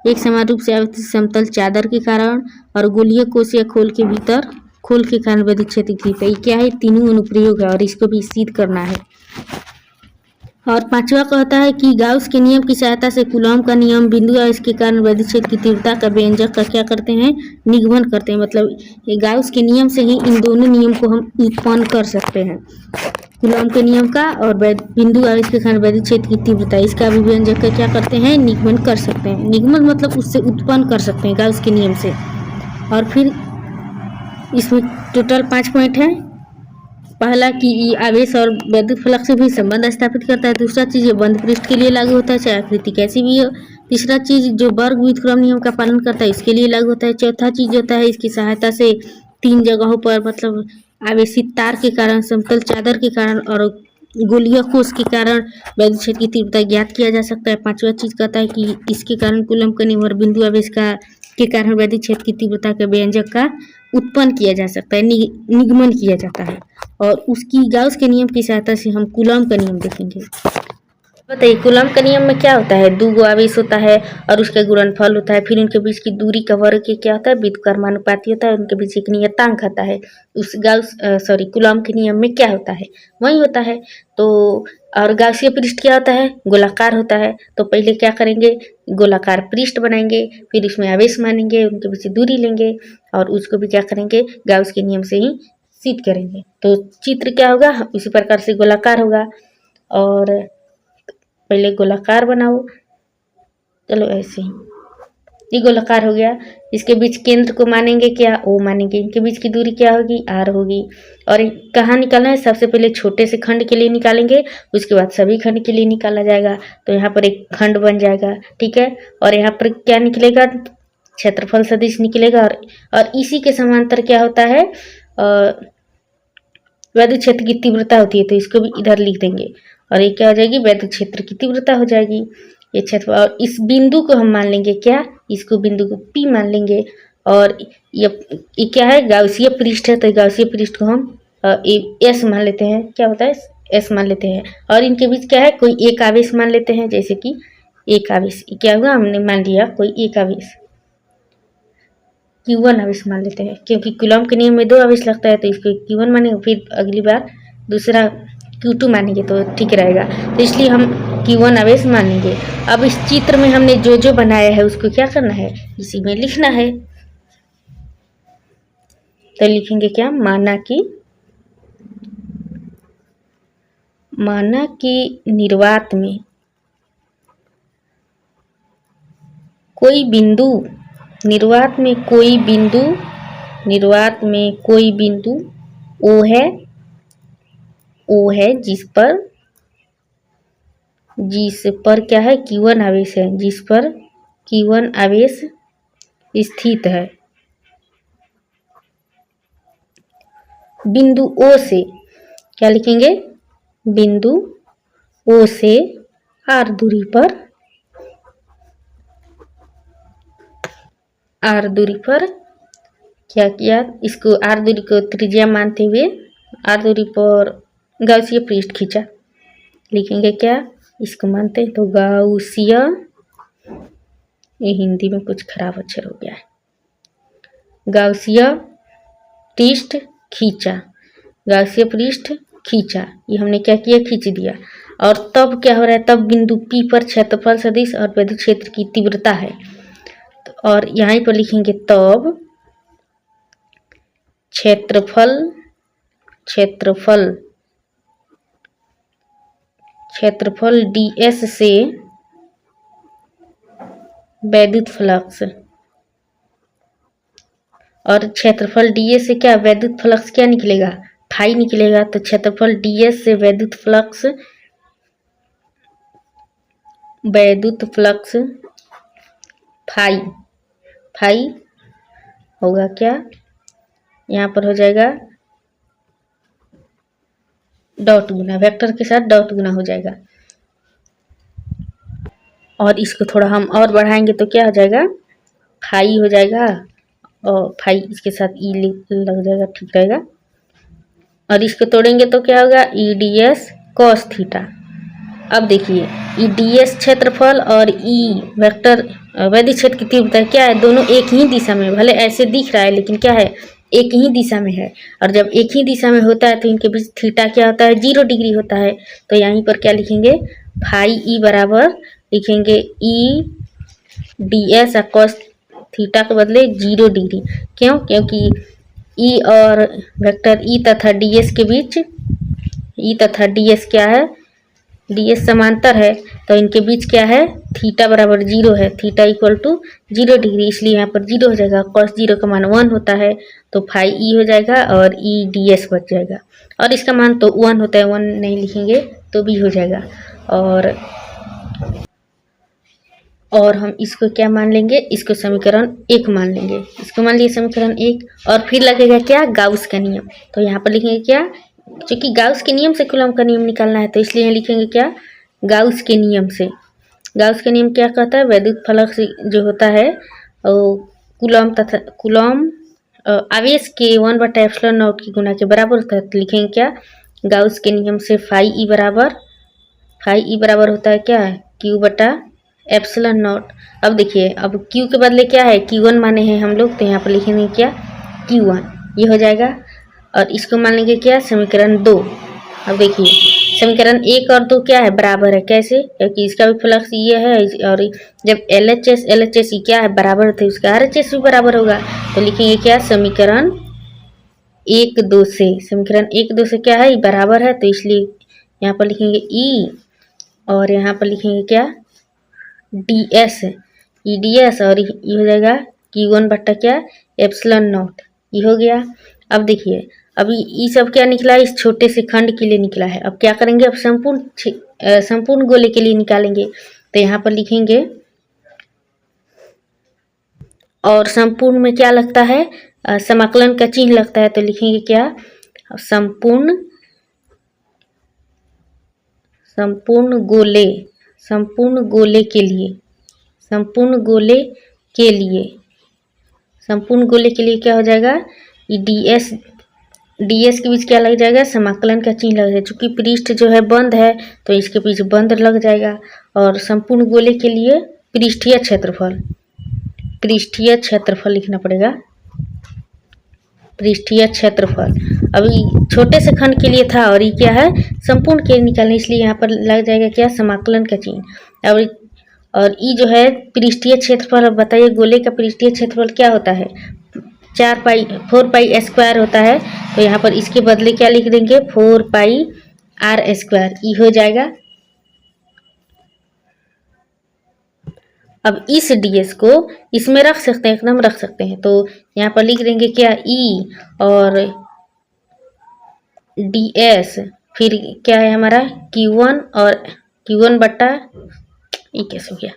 एक समान रूप से आवेशित समतल चादर के कारण, और गोलीय कोश या खोल के कारण वैद्युत क्षेत्र की तीव्रता। ये क्या है, तीनों अनुप्रयोग है और इसको भी सिद्ध करना है। और 5वां कहता है कि गाउस के नियम की सहायता से कूलॉम का नियम बिंदु आवेश के कारण वैद्युत क्षेत्र की तीव्रता का व्यंजक का क्या करते हैं, निगमन करते हैं। मतलब ये गाउस के नियम से ही इन दोनों नियम को हम उत्पन्न कर सकते हैं, कूलॉम के नियम का और बिंदु आवेश के कारण वैद्युत क्षेत्र की तीव्रता, इसका भी व्यंजक का क्या करते हैं, निगमन कर सकते हैं। निगमन मतलब उससे उत्पन्न कर सकते हैं गाउस के नियम से। और फिर इसमें टोटल 5 पॉइंट है। पहला कि ये आवेश और वैद्युत फ्लक्स से भी संबंध स्थापित करता है। दूसरा चीज ये बंद पृष्ठ के लिए लागू होता है, चाहे आकृति कैसी भी हो। तीसरा चीज जो वर्ग व्युत्क्रम नियम का पालन करता है इसके लिए लागू होता है। चौथा चीज होता है इसकी सहायता से 3 जगहों पर, मतलब आवेशित तार के कारण, समतल चादर के कारण और गोलीय कोश के कारण वैद्युत क्षेत्र की तीव्रता ज्ञात किया जा सकता है। 5वां चीज कहता है कि इसके कारण कूलम का नियम और बिंदु आवेश के कारण वैद्युत क्षेत्र की तीव्रता के व्यंजक का उत्पन्न किया जा सकता है, निगमन किया जाता है। और उसकी गाउस के नियम की सहायता से हम कूलम का नियम देखेंगे। बताइए कूलम का नियम में क्या होता है, 2 आवेश होता है और उसका गुणनफल होता है, फिर उनके बीच की दूरी का वर्ग के क्या होता है, व्युत्क्रमानुपाती होता है, उनके बीच एक नियतांक आता है। उस कूलम के नियम में क्या होता है, वही होता है। तो और गाउसीय पृष्ठ क्या होता है, गोलाकार होता है। तो पहले क्या करेंगे, गोलाकार पृष्ठ बनाएंगे, फिर उसमें आवेश मानेंगे, उनके बीच दूरी लेंगे और उसको भी क्या करेंगे, गाउस के नियम से ही सिद्ध करेंगे। तो चित्र क्या होगा, इसी प्रकार से गोलाकार होगा। और पहले गोलाकार बनाओ, चलो ऐसे ही, ये गोलाकार हो गया। इसके बीच केंद्र को मानेंगे क्या, O मानेंगे। इनके बीच की दूरी क्या होगी, R होगी। और कहाँ निकालना है, सबसे पहले छोटे से खंड के लिए निकालेंगे, उसके बाद सभी खंड के लिए निकाला जाएगा। तो यहाँ पर एक खंड बन जाएगा, ठीक है। और यहाँ पर क्या निकलेगा, क्षेत्रफल सदिश निकलेगा। और इसी के समांतर क्या होता है, वैद्युत क्षेत्र की तीव्रता होती है, तो इसको भी इधर लिख देंगे और ये क्या हो जाएगी, वैद्युत क्षेत्र की तीव्रता हो जाएगी। ये क्षेत्र, और इस बिंदु को हम मान लेंगे क्या, इसको बिंदु को P मान लेंगे। और ये क्या है, गाउसीय पृष्ठ है, तो गाउसीय पृष्ठ को हम S मान लेते हैं। क्या होता है, S मान लेते हैं। और इनके बीच क्या है, कोई एक आवेश मान लेते हैं, जैसे कि एक आवेश, क्या हुआ, हमने मान लिया कोई एक आवेश, Q1 आवेश मान लेते हैं, क्योंकि कूलम के नियम में 2 आवेश लगता है, तो इसको Q1 मानेंगे। फिर अगली बार दूसरा Q2 मानेंगे तो ठीक रहेगा, तो इसलिए हम Q1 आवेश मानेंगे। अब इस चित्र में हमने जो जो बनाया है उसको क्या करना है, इसी में लिखना है। तो लिखेंगे क्या, माना कि निर्वात में कोई बिंदु, निर्वात में कोई बिंदु O है, जिस पर क्या है, Q1 आवेश है, जिस पर Q1 आवेश स्थित है। बिंदु O से क्या लिखेंगे, बिंदु O से R दूरी पर क्या किया, इसको R दूरी को त्रिज्या मानते हुए R दूरी पर गाउसीय पृष्ठ खींचा। लिखेंगे क्या, इसको मानते हैं, तो गाउसीय, ये हिंदी में कुछ खराब अक्षर हो गया है, गाउसीय पृष्ठ खींचा, ये हमने क्या किया, खींच दिया। और तब क्या हो रहा है, तब बिंदु P पर क्षेत्रफल सदिश और वैद्युत क्षेत्र की तीव्रता है। और यहाँ पर लिखेंगे तब क्षेत्रफल क्षेत्रफल क्षेत्रफल ds से वैद्युत फ्लक्स, और क्षेत्रफल ds से क्या वैद्युत फ्लक्स क्या निकलेगा, फाई निकलेगा। तो क्षेत्रफल ds से वैद्युत फ्लक्स फाई फाई होगा क्या, यहाँ पर हो जाएगा डॉट गुना, वेक्टर के साथ डॉट गुना हो जाएगा। और इसको थोड़ा हम और बढ़ाएंगे तो क्या हो जाएगा, फाई हो जाएगा, और फाई इसके साथ ई लग जाएगा, ठीक रहेगा। और इसको तोड़ेंगे तो क्या होगा, E D S cos theta. अब देखिए ई डी एस क्षेत्रफल और ई वेक्टर वैद्युत क्षेत्र की तीव्रता क्या है, दोनों एक ही दिशा में, भले ऐसे दिख रहा है लेकिन क्या है, एक ही दिशा में है। और जब एक ही दिशा में होता है तो इनके बीच थीटा क्या होता है, 0 डिग्री होता है। तो यहीं पर क्या लिखेंगे, फाई ई बराबर लिखेंगे E D S cos theta के बदले 0 डिग्री। क्यों, क्योंकि ई और वेक्टर ई तथा ds के बीच, ई तथा ds क्या है, ds समांतर है, तो इनके बीच क्या है, थीटा बराबर 0 है, थीटा इक्वल टू 0 डिग्री, इसलिए यहाँ पर 0 हो जाएगा। cos 0 का मान 1 होता है, तो फाई ई हो जाएगा और ई ds बच जाएगा। और इसका मान तो 1 होता है, 1 नहीं लिखेंगे तो भी हो जाएगा। और हम इसको क्या मान लेंगे, इसको समीकरण 1 मान लेंगे, इसको मान लिए समीकरण 1। और फिर लगेगा क्या, गाउस का नियम। तो यहाँ पर लिखेंगे क्या, क्योंकि गाउस के नियम से कूलम का नियम निकालना है, तो इसलिए लिखेंगे क्या, गाउस के नियम से। गाउस का नियम क्या कहता है, वैद्युत फ्लक्स जो होता है कूलम तथा कूलम आवेश के 1/ε0 की गुना के बराबर होता है। तो लिखेंगे क्या, गाउस के नियम से फाई ई बराबर होता है क्या, Q/ε0। अब देखिए, अब Q के बदले क्या है, Q1 माने हैं हम लोग, तो यहाँ पर लिखेंगे क्या, Q1, ये हो जाएगा। और इसको मान लेंगे क्या, समीकरण 2। अब देखिए समीकरण 1 और 2 क्या है, बराबर है। कैसे, क्योंकि इसका भी फ्लक्स ये है, और जब LHS क्या है, बराबर तो इसका RHS भी बराबर होगा। तो लिखेंगे क्या, समीकरण 1 2 से क्या है, बराबर है, तो इसलिए यहाँ पर लिखेंगे E, और यहाँ पर लिखेंगे क्या, ds, ई डी एस, और ये हो जाएगा Q1 बट्टा क्या, ε0, ये हो गया। अब देखिए, अभी ये सब क्या निकला, इस छोटे से खंड के लिए निकला है। अब क्या करेंगे, अब संपूर्ण गोले के लिए निकालेंगे। तो यहाँ पर लिखेंगे, और संपूर्ण में क्या लगता है, समाकलन का चिन्ह लगता है। तो लिखेंगे क्या, संपूर्ण गोले के लिए क्या हो जाएगा, ds के बीच क्या लग जाएगा, समाकलन का चिन्ह लग जाएगा। चूंकि पृष्ठ जो है बंद है तो इसके बीच बंद लग जाएगा। और संपूर्ण गोले के लिए पृष्ठीय क्षेत्रफल लिखना पड़ेगा, पृष्ठीय क्षेत्रफल। अभी छोटे से खंड के लिए था, और ये क्या है, संपूर्ण के निकालने, इसलिए यहाँ पर लग जाएगा क्या, समाकलन का चिन्ह। और ई जो है पृष्ठीय क्षेत्रफल। अब बताइए, गोले का पृष्ठीय क्षेत्रफल क्या होता है, 4 पाई स्क्वायर होता है। तो यहाँ पर इसके बदले क्या लिख देंगे, 4 पाई r², ई हो जाएगा। अब इस ds को इसमें रख सकते हैं, एकदम रख सकते हैं। तो यहाँ पर लिख देंगे क्या, E, और ds, फिर क्या है हमारा Q1, और Q1 बट्टा, ये कैसे हो गया,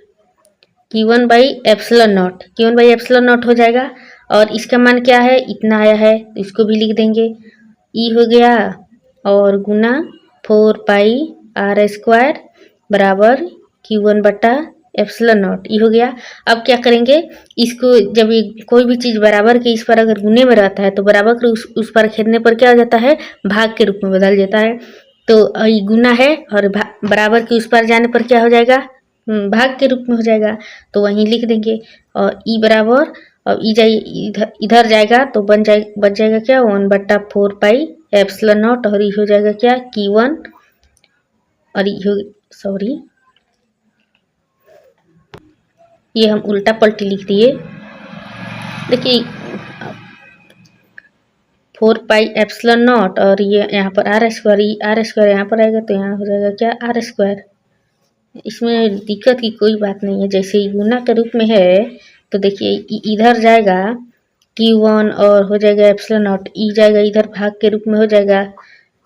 Q1/ε0 हो जाएगा। और इसका मान क्या है, इतना आया है, तो इसको भी लिख देंगे, E हो गया, और गुना 4 पाई r² बराबर Q1/ε0, ये हो गया। अब क्या करेंगे, इसको जब ये कोई भी चीज़ बराबर के इस पर अगर गुने में रहता है, तो बराबर के उस पर खेदने पर क्या हो जाता है, भाग के रूप में बदल जाता है। तो ये गुना है, और बराबर के उस पर जाने पर क्या हो जाएगा, भाग के रूप में हो जाएगा। तो वहीं लिख देंगे, और ई बराबर, और ई जाइए इधर जाएगा तो बच जाएगा क्या, 1/4 पाई ε0, और ये हो जाएगा क्या, Q1, और ये हम उल्टा पलटी लिख दिए। देखिए 4 पाई एप्सिलॉन नॉट, और ये यहाँ पर आर स्क्वायर यहाँ पर आएगा तो यहाँ हो जाएगा क्या आर स्क्वायर। इसमें दिक्कत की कोई बात नहीं है, जैसे ही गुना के रूप में है तो देखिए इधर जाएगा Q1 और हो जाएगा एप्सिलॉन नॉट, ई जाएगा इधर भाग के रूप में हो जाएगा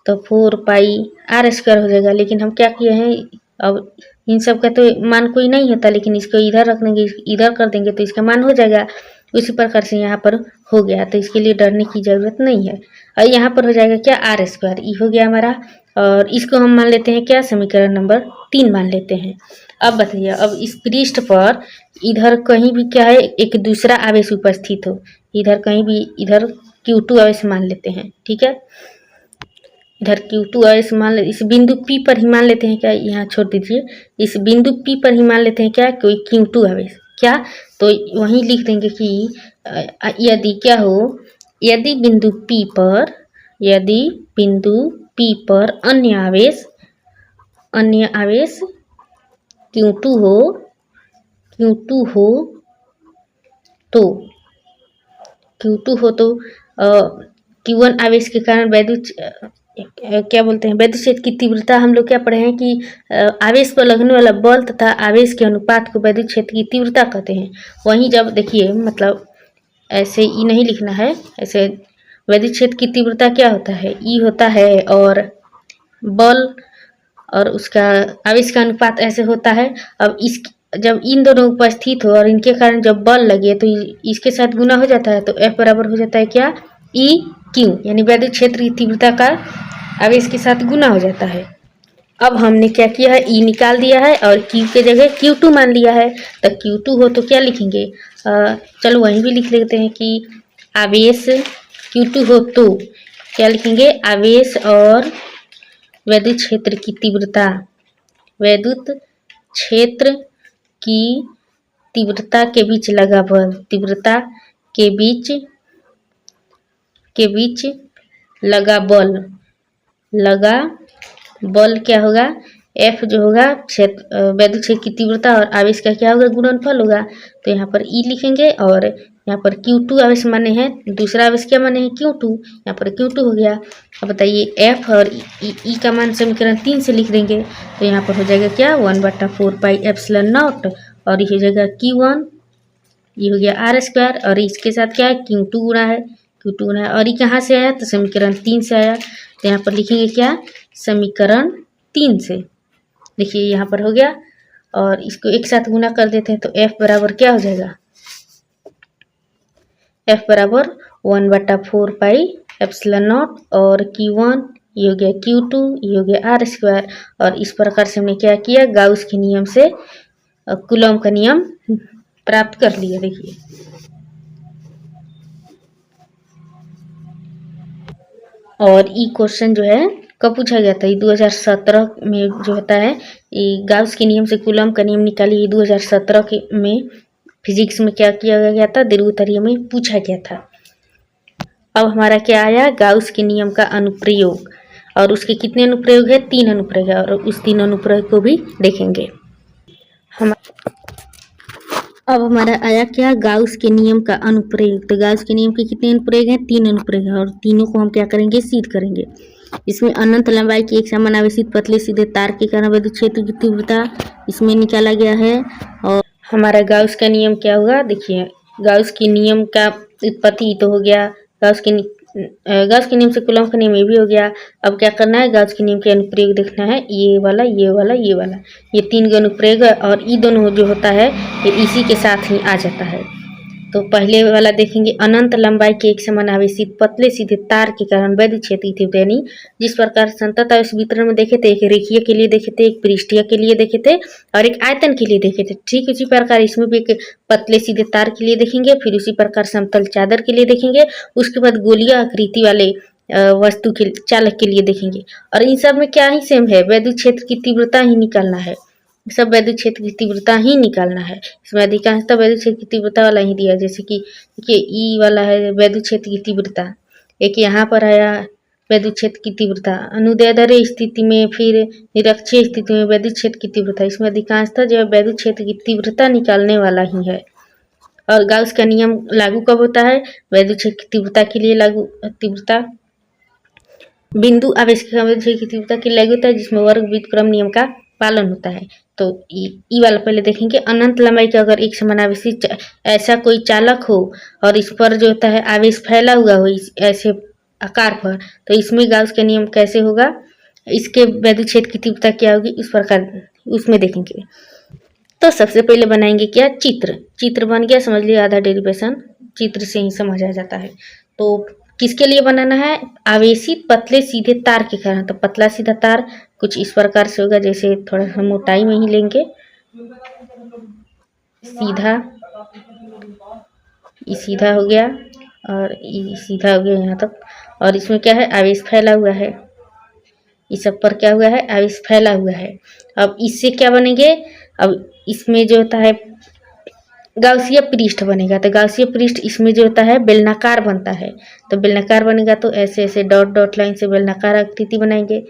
तो 4 पाई r² हो जाएगा। लेकिन हम क्या किए हैं, अब इन सब का तो मान कोई नहीं होता, लेकिन इसको इधर रख देंगे, इधर कर देंगे तो इसका मान हो जाएगा। उसी प्रकार से यहाँ पर हो गया, तो इसके लिए डरने की जरूरत नहीं है। और यहाँ पर हो जाएगा क्या r², ये हो गया हमारा। और इसको हम मान लेते हैं क्या, समीकरण नंबर 3 मान लेते हैं। अब बताइए, अब इस पृष्ठ पर इधर कहीं भी क्या है, एक दूसरा आवेश उपस्थित हो, इधर कहीं भी, इधर Q2 आवेश मान लेते हैं, ठीक है। इधर Q2 आवेश मान ले, इस बिंदु P पर ही मान लेते हैं क्या, यहाँ छोड़ दीजिए, इस बिंदु P पर ही मान लेते हैं क्या, कोई Q2 आवेश क्या, तो वहीं लिख देंगे कि यदि क्या हो, यदि बिंदु P पर अन्य आवेश Q2 हो तो Q1 आवेश के कारण वैद्युत क्षेत्र की तीव्रता, हम लोग क्या पढ़े हैं कि आवेश पर लगने वाला बल तथा आवेश के अनुपात को वैद्युत क्षेत्र की तीव्रता कहते हैं। वहीं जब देखिए, मतलब ऐसे ई नहीं लिखना है, ऐसे वैद्युत क्षेत्र की तीव्रता क्या होता है, ई होता है, और बल और उसका आवेश का अनुपात ऐसे होता है। अब इस जब इन दोनों उपस्थित हो और इनके कारण जब बल लगे तो इसके साथ गुना हो जाता है, तो F बराबर हो जाता है क्या, ई क्यू, यानी वैद्युत क्षेत्र की तीव्रता का आवेश के साथ गुना हो जाता है। अब हमने क्या किया है, ई निकाल दिया है और Q के जगह Q2 मान लिया है। तो Q2 हो तो क्या लिखेंगे, चलो वहीं भी लिख लेते हैं कि आवेश Q2 हो तो क्या लिखेंगे, आवेश और वैद्युत क्षेत्र की तीव्रता, वैद्युत क्षेत्र की तीव्रता के बीच लगा बल, तीव्रता के बीच लगा बल क्या होगा, F जो होगा वैद्युत क्षेत्र की तीव्रता और आवेश का क्या होगा, गुणनफल होगा। तो यहाँ पर E लिखेंगे और यहाँ पर Q2 आवेश माने हैं, दूसरा आवेश क्या माने हैं, Q2, यहाँ पर Q2 हो गया। अब बताइए F और E का मान समीकरण 3 से लिख देंगे, तो यहाँ पर हो जाएगा क्या, 1/4 पाई एप्सिलॉन नॉट, और ये हो जाएगा Q1, ये हो गया r², और इसके साथ क्या है, Q2 गुणा है, और ये कहाँ से आया, तो समीकरण 3 से आया। तो यहाँ पर लिखेंगे क्या, समीकरण 3 से, देखिए यहाँ पर हो गया, और इसको एक साथ गुना कर देते हैं तो F बराबर क्या हो जाएगा, F बराबर 1/4 पाई एप्सिलॉन नॉट, और Q1 ये हो गया Q2, ये हो गया r²। और इस प्रकार से हमने क्या किया, गाउस के नियम से कूलॉम का नियम प्राप्त कर लिया। देखिए और ये क्वेश्चन जो है कब पूछा गया था, ये 2017 में जो होता है, ये गाउस के नियम से कूलॉम का नियम निकालिए, 2017 में फिजिक्स में क्या किया गया था, द्वितीय में पूछा गया था। अब हमारा क्या आया, गाउस के नियम का अनुप्रयोग, और उसके कितने अनुप्रयोग है, 3 अनुप्रयोग है, और उस 3 अनुप्रयोग को भी देखेंगे हम। अब हमारा आया क्या, गाउस के नियम का अनुप्रयोग। तो गाउस के नियम के कितने अनुप्रयोग हैं, 3 अनुप्रयोग हैं, और तीनों को हम क्या करेंगे, सिद्ध करेंगे। इसमें अनंत लंबाई की एक समान आवेशित पतले सीधे तार के कारण वैद्युत क्षेत्र की तीव्रता इसमें निकाला गया है। और हमारा गाउस का नियम क्या होगा, देखिए गाउस के नियम का उत्पत्ति तो हो गया, गाउस के नियम से कूलॉम का नियम ये भी हो गया। अब क्या करना है, गाउस के नियम के अनुप्रयोग देखना है, ये वाला, ये 3 अनुप्रयोग है, और ये दोनों जो होता है ये इसी के साथ ही आ जाता है। तो पहले वाला देखेंगे, अनंत लंबाई के एक समान आवेशित पतले सीधे तार के कारण वैद्युत क्षेत्र की तीव्रता, यानी जिस प्रकार संतत आवेश वितरण में देखे थे, एक रेखीय के लिए देखे थे, एक पृष्ठीय के लिए देखे थे, और एक आयतन के लिए देखे थे, ठीक उसी प्रकार इसमें भी एक पतले सीधे तार के लिए देखेंगे, फिर उसी प्रकार समतल चादर के लिए देखेंगे, उसके बाद गोलीय आकृति वाले वस्तु के चालक के लिए देखेंगे। और इन सब में क्या ही सेम है, वैद्युत क्षेत्र की तीव्रता ही निकालना है, सब वैद्युत क्षेत्र की तीव्रता ही निकालना है। इसमें अधिकांशतः वैद्युत क्षेत्र की तीव्रता वाला ही दिया, जैसे कि देखिए ई वाला है वैद्युत क्षेत्र की तीव्रता, एक यहाँ पर आया वैद्युत क्षेत्र की तीव्रता, अनुदैर्ध्य स्थिति में, फिर निरक्षीय स्थिति में वैद्युत क्षेत्र की तीव्रता। इसमें अधिकांशतः जो है वैद्युत क्षेत्र की तीव्रता निकालने वाला ही है। और गाउस का नियम लागू कब होता है? वैद्युत क्षेत्र की तीव्रता के लिए लागू तीव्रता बिंदु आवेश के वैद्युत क्षेत्र की तीव्रता के लिए लागू होता है जिसमें वर्ग व्युत्क्रम नियम का पालन होता है। तो ई वाला पहले देखेंगे। अनंत लंबाई का अगर एक समान आवेशी ऐसा कोई चालक हो और इस पर जो होता है आवेश फैला हुआ हो इस ऐसे आकार पर, तो इसमें गाउस का नियम कैसे होगा, इसके वैद्युत क्षेत्र की तीव्रता क्या होगी, इस प्रकार उसमें देखेंगे। तो सबसे पहले बनाएंगे क्या, चित्र। चित्र बन गया, समझ लिया, आधा डेरिवेशन चित्र से ही समझ आ जाता है। तो किसके लिए बनाना है, आवेशित पतले सीधे तार के कारण। तो पतला सीधा तार कुछ इस प्रकार से होगा, जैसे थोड़ा हम मोटाई में ही लेंगे, सीधा, ये सीधा हो गया और ये सीधा हो गया यहाँ तक। और इसमें क्या है, आवेश फैला हुआ है, इस सब पर क्या हुआ है, आवेश फैला हुआ है। अब इससे क्या बनेंगे, अब इसमें जो होता है गाउसीय पृष्ठ बनेगा। तो गाउसीय पृष्ठ इसमें जो होता है बेलनाकार बनता है। तो बेलनाकार बनेगा तो ऐसे ऐसे डॉट डॉट लाइन से बेलनाकार आकृति बनाएंगे,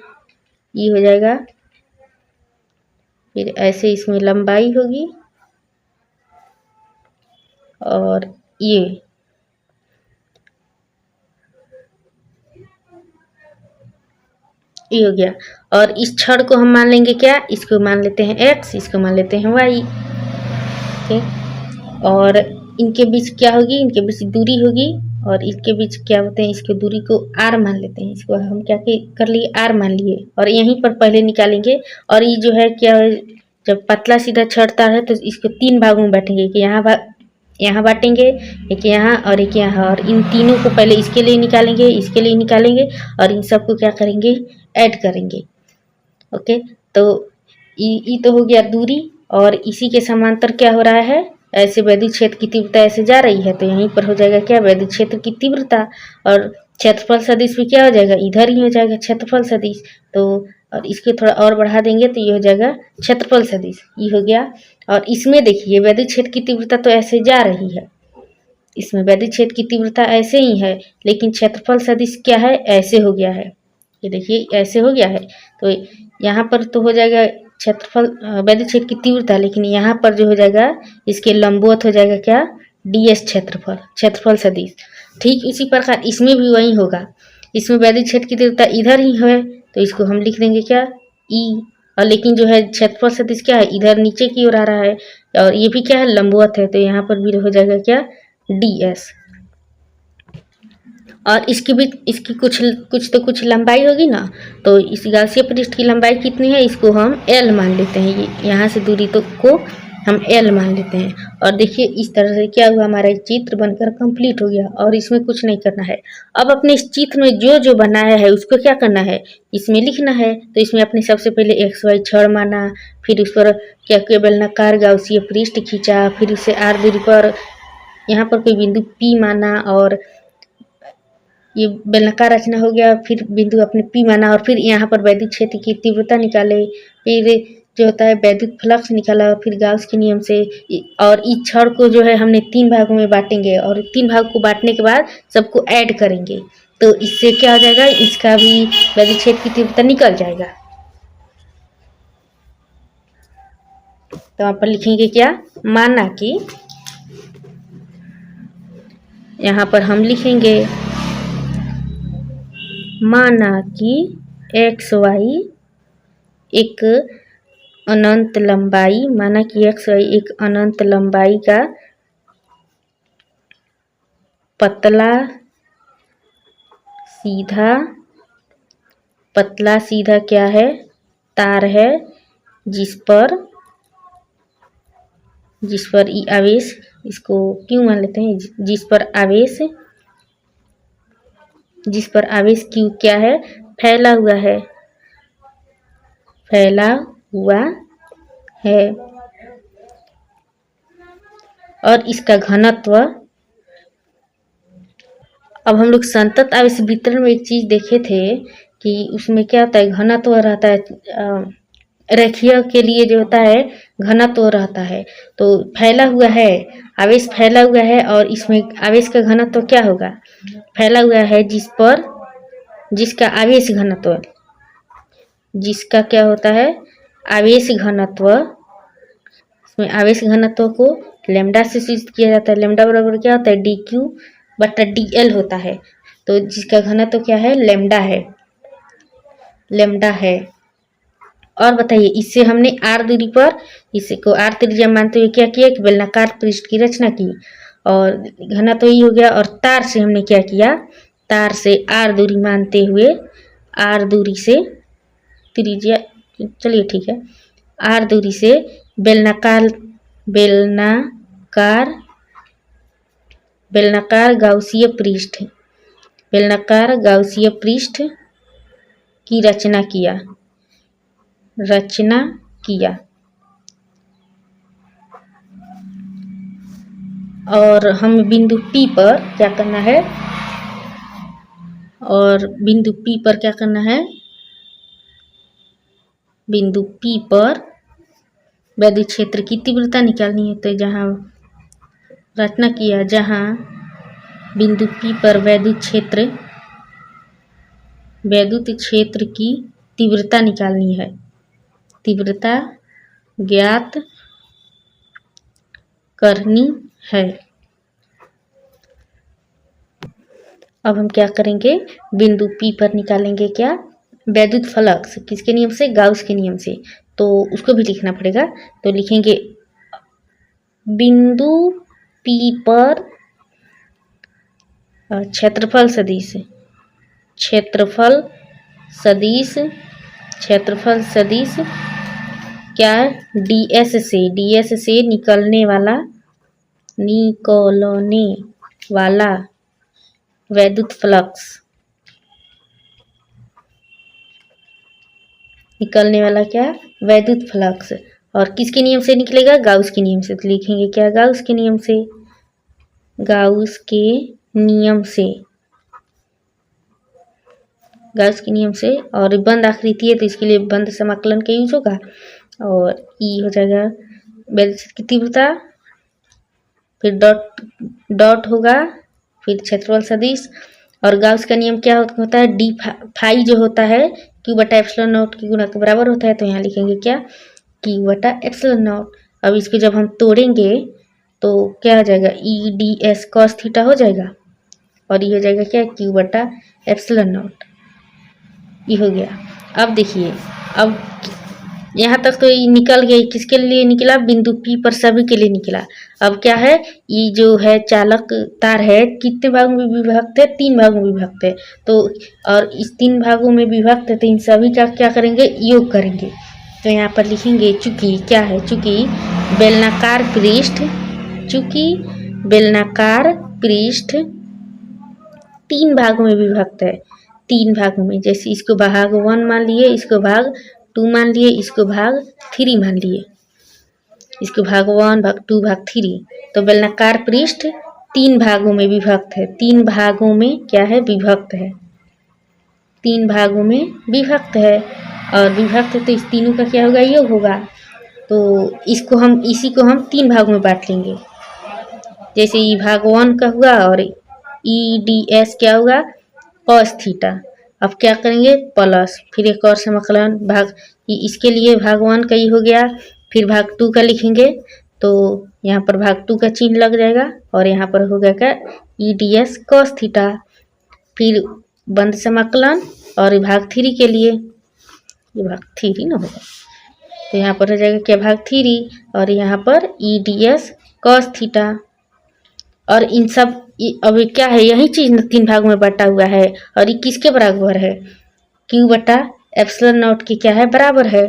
ये हो जाएगा। फिर ऐसे इसमें लंबाई होगी और ये हो गया। और इस छड़ को हम मान लेंगे क्या, इसको मान लेते हैं x, इसको मान लेते हैं y। ठीक, और इनके बीच क्या होगी, इनके बीच दूरी होगी और इसके बीच क्या होते हैं, इसके दूरी को r मान लेते हैं। इसको हम क्या कर लिए, r मान लिए और यहीं पर पहले निकालेंगे। और ये जो है क्या है, जब पतला सीधा छड़ तार है तो इसको 3 भागों में बांटेंगे, कि यहाँ बांटेंगे, एक यहाँ और एक यहाँ। और इन तीनों को पहले इसके लिए निकालेंगे, इसके लिए निकालेंगे और इन सबको क्या करेंगे, ऐड करेंगे। ओके, तो ई तो हो गया दूरी। और इसी के समांतर क्या हो रहा है, ऐसे वैद्युत क्षेत्र की तीव्रता ऐसे जा रही है, तो यहीं पर हो जाएगा क्या, वैद्युत क्षेत्र की तीव्रता। और क्षेत्रफल सदिश भी क्या हो जाएगा, इधर ही हो जाएगा क्षेत्रफल सदिश। तो और इसको थोड़ा और बढ़ा देंगे तो ये हो जाएगा क्षेत्रफल सदिश, ये हो गया। और इसमें देखिए वैद्युत क्षेत्र की तीव्रता तो ऐसे जा रही है, इसमें वैद्युत क्षेत्र की तीव्रता ऐसे ही है, लेकिन क्षेत्रफल सदिश क्या है, ऐसे हो गया है। ये देखिए ऐसे हो गया है। तो यहाँ पर तो हो जाएगा क्षेत्रफल वैद्युत क्षेत्र की तीव्रता, लेकिन यहाँ पर जो हो जाएगा इसके लंबवत हो जाएगा क्या, ds क्षेत्रफल, क्षेत्रफल सदिश। ठीक इसी प्रकार इसमें भी वही होगा, इसमें वैद्युत क्षेत्र की तीव्रता इधर ही है तो इसको हम लिख देंगे क्या, ई। और लेकिन जो है क्षेत्रफल सदिश क्या है, इधर नीचे की ओर आ रहा है और ये भी क्या है, लंबवत है, तो यहाँ पर भी हो जाएगा क्या, ds। और इसकी भी इसकी कुछ लंबाई होगी ना, तो इस गाउसीय पृष्ठ की लंबाई कितनी है, इसको हम L मान लेते हैं। ये यहाँ से दूरी तो को हम L मान लेते हैं। और देखिए इस तरह से क्या हुआ, हमारा चित्र बनकर कंप्लीट हो गया और इसमें कुछ नहीं करना है। अब अपने इस चित्र में जो जो बनाया है उसको क्या करना है, इसमें लिखना है। तो इसमें अपने सबसे पहले XY छड़ माना, फिर उस पर क्या किया, बेलनाकार गाउसीय पृष्ठ खींचा, फिर उसे R दूरी पर यहाँ पर कोई बिंदु P माना और ये बेलनाकार रचना हो गया, फिर बिंदु अपने P माना और फिर यहाँ पर वैद्युत क्षेत्र की तीव्रता निकाले, फिर जो होता है वैद्युत फ्लक्स निकाला और फिर गाउस के नियम से। और इस छड़ को जो है हमने 3 भागों में बांटेंगे और 3 भाग को बांटने के बाद सबको ऐड करेंगे, तो इससे क्या हो जाएगा, इसका भी वैद्युत क्षेत्र की तीव्रता निकल जाएगा। तो यहाँ पर लिखेंगे क्या, माना कि, यहाँ पर हम लिखेंगे माना कि XY एक अनंत लंबाई, माना कि XY एक अनंत लंबाई का पतला सीधा क्या है, तार है, जिस पर ई आवेश, इसको क्यों मान लेते हैं, जिस पर आवेश Q क्या है, फैला हुआ है और इसका घनत्व। अब हम लोग संतत आवेश वितरण में एक चीज देखे थे कि उसमें क्या होता है, घनत्व रहता है, रेखीय के लिए जो होता है घनत्व रहता है। तो फैला हुआ है, आवेश फैला हुआ है और इसमें आवेश का घनत्व क्या होगा, फैला हुआ है जिसका आवेश घनत्व, जिसका क्या होता है, आवेश घनत्व, इसमें आवेश घनत्व को लेमडा से सूचित किया जाता है। लेमडा बराबर क्या होता है, डी क्यू बटा डी एल होता है। तो जिसका घनत्व तो क्या है, लेमडा है, लेमडा है। और बताइए, इससे हमने आर दूरी पर इसको आर त्रिज्या मानते हुए क्या किया कि बेलनाकार पृष्ठ की रचना की, और घना तो यही हो गया। और तार से हमने क्या किया, तार से आर दूरी मानते हुए, आर दूरी से त्रिज्या, चलिए ठीक है, आर दूरी से बेलनाकार बेलनाकार बेलनाकार गाउसीय पृष्ठ, बेलनाकार गाउसीय पृष्ठ की रचना किया, और हम बिंदु P पर क्या करना है, और बिंदु P पर क्या करना है, बिंदु P पर वैद्युत क्षेत्र की तीव्रता निकालनी है। तो जहाँ रचना किया, जहाँ बिंदु P पर वैद्युत क्षेत्र की तीव्रता निकालनी है, तीव्रता ज्ञात करनी है। अब हम क्या करेंगे, बिंदु P पर निकालेंगे क्या, वैद्युत फ्लक्स, किसके नियम से, गाउस के नियम से। तो उसको भी लिखना पड़ेगा। तो लिखेंगे बिंदु P पर क्षेत्रफल सदिश क्या, ds से निकलने वाला वैद्युत फ्लक्स, निकलने वाला क्या, वैद्युत फ्लक्स। और किसके नियम से निकलेगा, गाउस के नियम से। तो लिखेंगे क्या, गाउस के नियम से, गाउस के नियम से, गाउस के नियम से। और बंद आकृति है तो इसके लिए बंद समाकलन का यूज होगा, और ई हो जाएगा वैद्युत क्षेत्र की तीव्रता, फिर डॉट होगा, फिर क्षेत्रफल सदिश। और गाउस का नियम क्या होता है, डी फाई जो होता है क्यू बटा एप्सिलॉन नॉट की गुणा के बराबर होता है। तो यहाँ लिखेंगे क्या, क्यू बटा एप्सिलॉन नॉट। अब इसको जब हम तोड़ेंगे तो क्या हो जाएगा, E D S cos theta हो जाएगा, और ये हो जाएगा क्या, क्यू बटा एप्सिलॉन नॉट, ये हो गया। अब देखिए, अब यहाँ तक तो ये निकल गया, किसके लिए निकला, बिंदु P पर सभी के लिए निकला। अब क्या है, ये जो है चालक तार है, कितने भागों में विभक्त है, 3 भागों में विभक्त है। तो और इस 3 भागों में विभक्त है, तो इन सभी का क्या करेंगे, योग करेंगे। तो यहाँ पर लिखेंगे चूंकि क्या है, चूंकि बेलनाकार पृष्ठ 3 भागों में विभक्त है, 3 भागों में। जैसे इसको भाग 1 मान लिए, इसको भाग 2 मान लिए, इसको भाग 3 मान लिए, इसको भाग 1 भाग 2 भाग 3। तो बेलनाकार पृष्ठ 3 भागों में विभक्त है, 3 भागों में क्या है, विभक्त है, 3 भागों में विभक्त है। और विभक्त है तो इस तीनों का क्या होगा, योग होगा। तो इसी को हम 3 भागों में बांट लेंगे। जैसे ई भाग 1 का हुआ, और ई डी एस क्या होगा, कॉस थीटा। अब क्या करेंगे, प्लस, फिर एक और समाकलन भाग, इसके लिए भाग 1 का ही हो गया, फिर भाग 2 का लिखेंगे। तो यहाँ पर भाग 2 का चिन्ह लग जाएगा, और यहाँ पर हो गया क्या, E D S cos theta, फिर बंद समाकलन, और भाग 3 के लिए, ये भाग 3 ना होगा, तो यहाँ पर हो जाएगा क्या, भाग 3, और यहाँ पर E D S cos theta. और इन सब अभी क्या है, यही चीज 3 भागों में बटा हुआ है, और ये किसके बराबर है, क्यू बटा एप्सिलॉन नॉट के क्या है, बराबर है।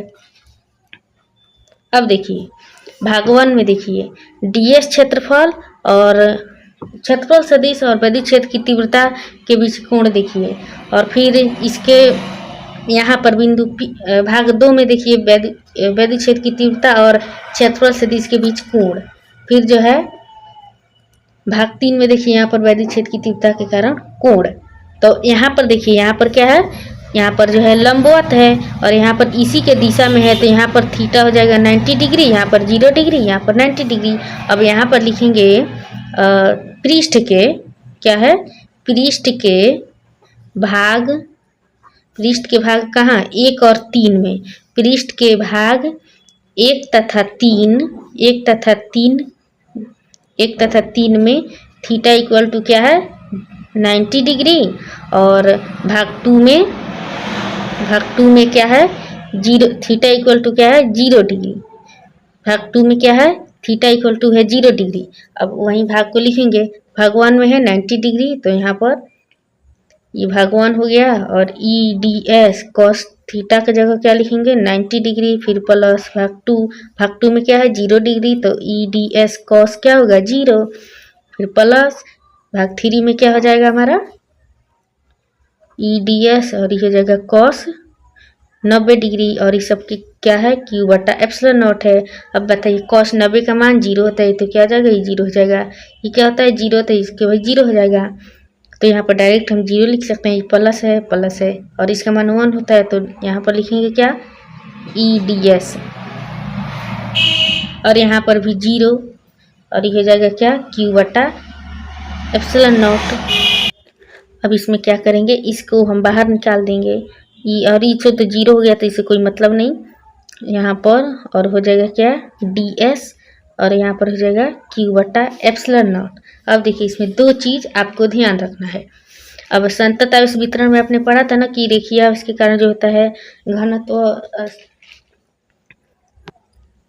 अब देखिए भाग 1 में देखिए, डीएस क्षेत्रफल सदिश और वैद्युत क्षेत्र की तीव्रता के बीच कोण देखिए। और फिर इसके यहाँ पर बिंदु भाग 2 में देखिए वैद्युत क्षेत्र की तीव्रता और क्षेत्रफल सदिश के बीच कोण। फिर जो है भाग 3 में देखिए, यहाँ पर वैद्युत क्षेत्र की तीव्रता के कारण कोण। तो यहाँ पर देखिए, यहाँ पर क्या है, यहाँ पर जो है लंबवत है, और यहाँ पर इसी के दिशा में है, तो यहाँ पर थीटा हो जाएगा 90 डिग्री, यहाँ पर 0 डिग्री, यहाँ पर 90 डिग्री। अब यहाँ पर लिखेंगे पृष्ठ के क्या है, पृष्ठ के भाग कहाँ, 1 और 3 में, पृष्ठ के भाग 1 तथा 3 1 तथा 3 में थीटा इक्वल टू क्या है 90 डिग्री, और भाग 2 में क्या है जीरो, थीटा इक्वल टू क्या है 0 डिग्री। भाग 2 में क्या है थीटा इक्वल टू है 0 डिग्री। अब वहीं भाग को लिखेंगे, भाग 1 में है 90 डिग्री, तो यहाँ पर ये भाग 1 हो गया, और E D S cos theta की जगह क्या लिखेंगे 90 डिग्री, फिर प्लस भाग 2 में क्या है 0 डिग्री, तो ई डी एस कॉस क्या होगा 0, फिर प्लस भाग 3 में क्या हो जाएगा हमारा ई डी एस, और ये हो जाएगा कॉस 90 डिग्री, और इस सब की क्या है क्यू बटा एप्सिलॉन नॉट है। अब बताइए कॉस 90 का मान 0 होता है, तो क्या हो जाएगा ये 0 हो जाएगा। ये क्या होता है 0 होता है, इसके वही 0 हो जाएगा, तो यहाँ पर डायरेक्ट हम 0 लिख सकते हैं। ये प्लस है, और इसका मान 1 होता है, तो यहाँ पर लिखेंगे क्या ई डी एस, और यहाँ पर भी 0, और ये हो जाएगा क्या क्यू बटा एप्सिलॉन नॉट। अब इसमें क्या करेंगे, इसको हम बाहर निकाल देंगे, ई और ई तो 0 हो गया, तो इसे कोई मतलब नहीं यहाँ पर, और हो जाएगा क्या डी एस, और यहाँ पर हो जाएगा क्यू बटा एप्सिलॉन नॉट। अब देखिए इसमें 2 चीज़ आपको ध्यान रखना है। अब संतत आवेश वितरण में आपने पढ़ा था ना कि रेखीय आवेश के कारण जो होता है घनत्व,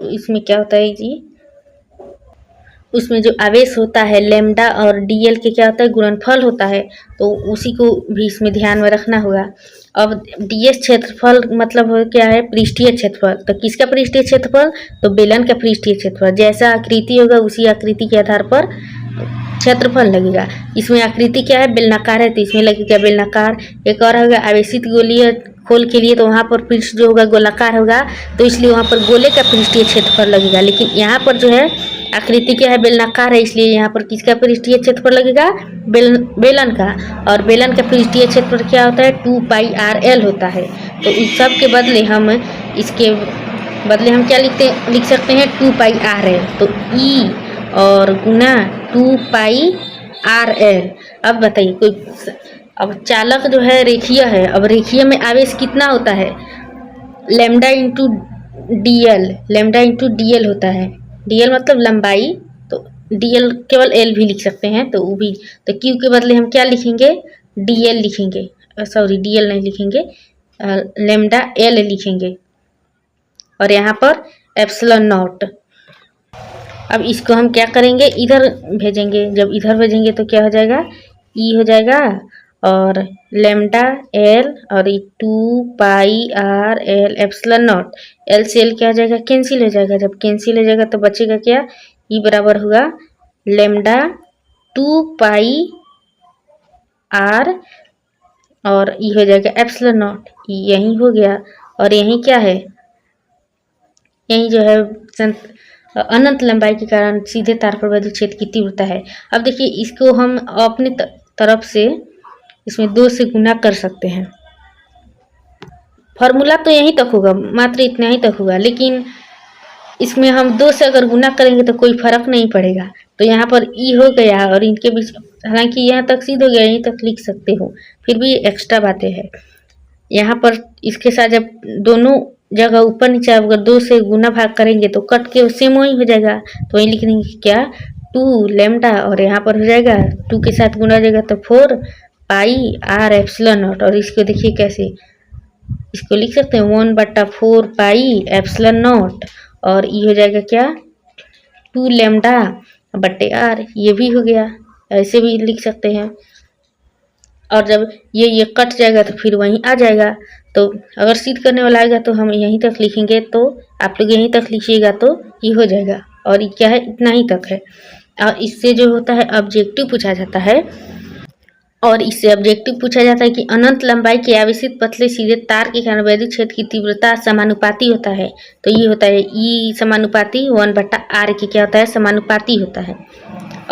इसमें क्या होता है जी, उसमें जो आवेश होता है लेमडा और डीएल के क्या होता है गुणनफल होता है, तो उसी को भी इसमें ध्यान में रखना होगा। अब डीएस क्षेत्रफल मतलब हो क्या है पृष्ठीय क्षेत्रफल, तो किसका पृष्ठीय क्षेत्रफल, तो बेलन का पृष्ठीय क्षेत्रफल। जैसा आकृति होगा उसी आकृति के आधार पर क्षेत्रफल लगेगा। इसमें आकृति क्या है बेलनाकार है, तो इसमें लगेगा बेलनाकार। एक और होगा आवेशित गोलीय खोल के लिए, तो वहाँ पर पृष्ठ जो होगा गोलाकार होगा, तो इसलिए वहाँ पर गोले का पृष्ठीय क्षेत्रफल लगेगा। लेकिन यहाँ पर जो है आकृति क्या है बेलनाकार है, इसलिए यहाँ पर किसका पृष्ठीय क्षेत्रफल लगेगा बेलन का, और बेलन का पृष्ठीय क्षेत्रफल क्या होता है 2 पाई आर एल होता है। तो इस सब के बदले हम क्या लिख सकते हैं 2 पाई आर एल, तो ई और गुना 2 पाई आर एल। अब बताइए अब चालक जो है रेखीय है, अब रेखीय में आवेश कितना होता है लेमडा इंटू डीएल होता है। डीएल मतलब लंबाई, तो डीएल केवल एल भी लिख सकते हैं, तो वो भी, तो क्यू के बदले हम क्या लिखेंगे डीएल लिखेंगे, सॉरी डीएल नहीं लिखेंगे, लेमडा एल लिखेंगे, और यहाँ पर एप्सिलॉन नॉट। अब इसको हम क्या करेंगे इधर भेजेंगे, जब इधर भेजेंगे तो क्या हो जाएगा ई हो जाएगा, और लेमडा एल और 2 pi R L epsilon naught, L से एल क्या हो जाएगा कैंसिल हो जाएगा। जब कैंसिल हो जाएगा तो बचेगा क्या ई बराबर होगा लेमडा 2 पाई आर, और ई हो जाएगा एप्सिलॉन नॉट, यही हो गया। और यही क्या है, यही जो है अनंत लंबाई के कारण सीधे तार पर विद्युत क्षेत्र की तीव्रता है। अब देखिए इसको हम अपनी तरफ से इसमें 2 से गुना कर सकते हैं। फॉर्मूला तो यहीं तक होगा, मात्र इतना ही तक होगा, लेकिन इसमें हम 2 से अगर गुना करेंगे तो कोई फर्क नहीं पड़ेगा। तो यहाँ पर ई हो गया, और इनके बीच हालांकि यहाँ तक सिद्ध हो गया, यहीं तक लिख सकते हो, फिर भी एक्स्ट्रा बातें हैं यहाँ पर। इसके साथ जब दोनों जगह ऊपर नीचे अगर 2 से गुना भाग करेंगे तो कट के सेम वही हो जाएगा, तो वही लिख देंगे क्या 2 लेमडा, और यहाँ पर हो जाएगा 2 के साथ गुना हो जाएगा तो 4 पाई आर एप्सिलॉन नॉट। और इसको देखिए कैसे इसको लिख सकते हैं 1/4 पाई एप्सिलॉन नॉट, और ये हो जाएगा क्या 2 लेमडा बटे आर, ये भी हो गया, ऐसे भी लिख सकते हैं। और जब ये कट जाएगा तो फिर वहीं आ जाएगा, तो अगर सिद्ध करने वाला आएगा तो हम यहीं तक लिखेंगे, तो आप लोग यहीं तक लिखिएगा तो ये हो जाएगा। और ये क्या है इतना ही तक है। और इससे जो होता है ऑब्जेक्टिव पूछा जाता है, और इससे ऑब्जेक्टिव पूछा जाता है कि अनंत लंबाई के आवेशित पतले सीधे तार के कारण विद्युत क्षेत्र की तीव्रता समानुपाती होता है। तो ये होता है ई समानुपाती 1/r के क्या होता है समानुपाती होता है।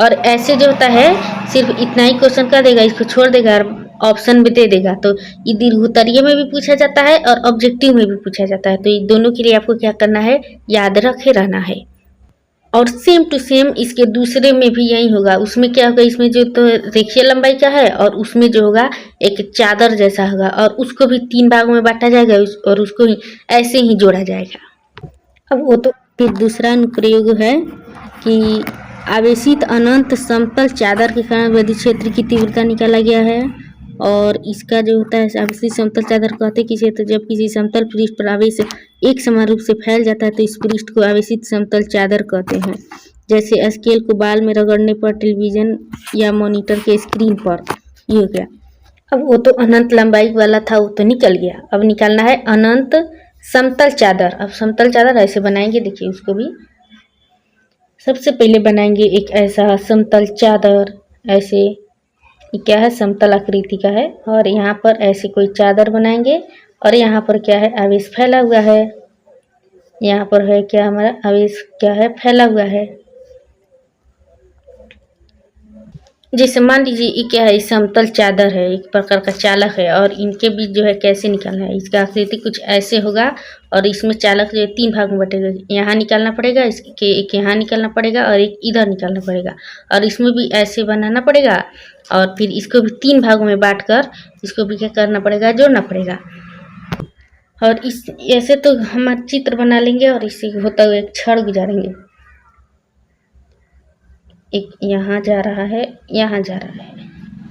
और ऐसे जो होता है सिर्फ इतना ही क्वेश्चन कर देगा, इसको छोड़ देगा, ऑप्शन भी दे देगा। तो ये दीर्घोत्तरीय में भी पूछा जाता है और ऑब्जेक्टिव में भी पूछा जाता है। तो ये दोनों के लिए आपको क्या करना है याद रखे रहना है। और सेम टू सेम इसके दूसरे में भी यही होगा। उसमें क्या होगा, इसमें जो तो रेखीय लंबाई का है, और उसमें जो होगा एक चादर जैसा होगा, और उसको भी 3 भागों में बांटा जाएगा, और उसको ही ऐसे ही जोड़ा जाएगा। अब वो तो फिर दूसरा अनुप्रयोग है कि आवेशित अनंत समतल चादर के कारण वेदी क्षेत्र की तीव्रता निकाला गया है। और इसका जो होता है आवेशित समतल चादर कहते किसे, तो जब किसी समतल पृष्ठ पर आवेश एक समान रूप से फैल जाता है तो इस पृष्ठ को आवेशित समतल चादर कहते हैं। जैसे स्केल को बाल में रगड़ने पर टेलीविजन या मॉनिटर के स्क्रीन पर, ये हो गया। अब वो तो अनंत लंबाई वाला था, वो तो निकल गया। अब निकालना है अनंत समतल चादर। अब समतल चादर ऐसे बनाएंगे, देखिए उसको भी। सबसे पहले बनाएंगे एक ऐसा समतल चादर, ऐसे ये क्या है, समतल आकृति का है। और यहाँ पर ऐसे कोई चादर बनाएंगे और यहाँ पर क्या है, आवेश फैला हुआ है। यहाँ पर है क्या, हमारा आवेश क्या है, फैला हुआ है। जैसे मान लीजिए ये क्या है, समतल चादर है, एक प्रकार का चालक है। और इनके बीच जो है कैसे निकालना है, इसका आकृति कुछ ऐसे होगा। और इसमें चालक जो है 3 भाग में बटेगा। यहाँ निकालना पड़ेगा, इसके एक यहाँ निकालना पड़ेगा और एक इधर निकालना पड़ेगा। और इसमें भी ऐसे बनाना पड़ेगा। और फिर इसको भी 3 भागों में बांट कर इसको भी क्या करना पड़ेगा, जोड़ना पड़ेगा। और इस ऐसे तो हम चित्र बना लेंगे और इससे होता हुआ एक छड़ गुजारेंगे। एक यहाँ जा रहा है, यहाँ जा रहा है,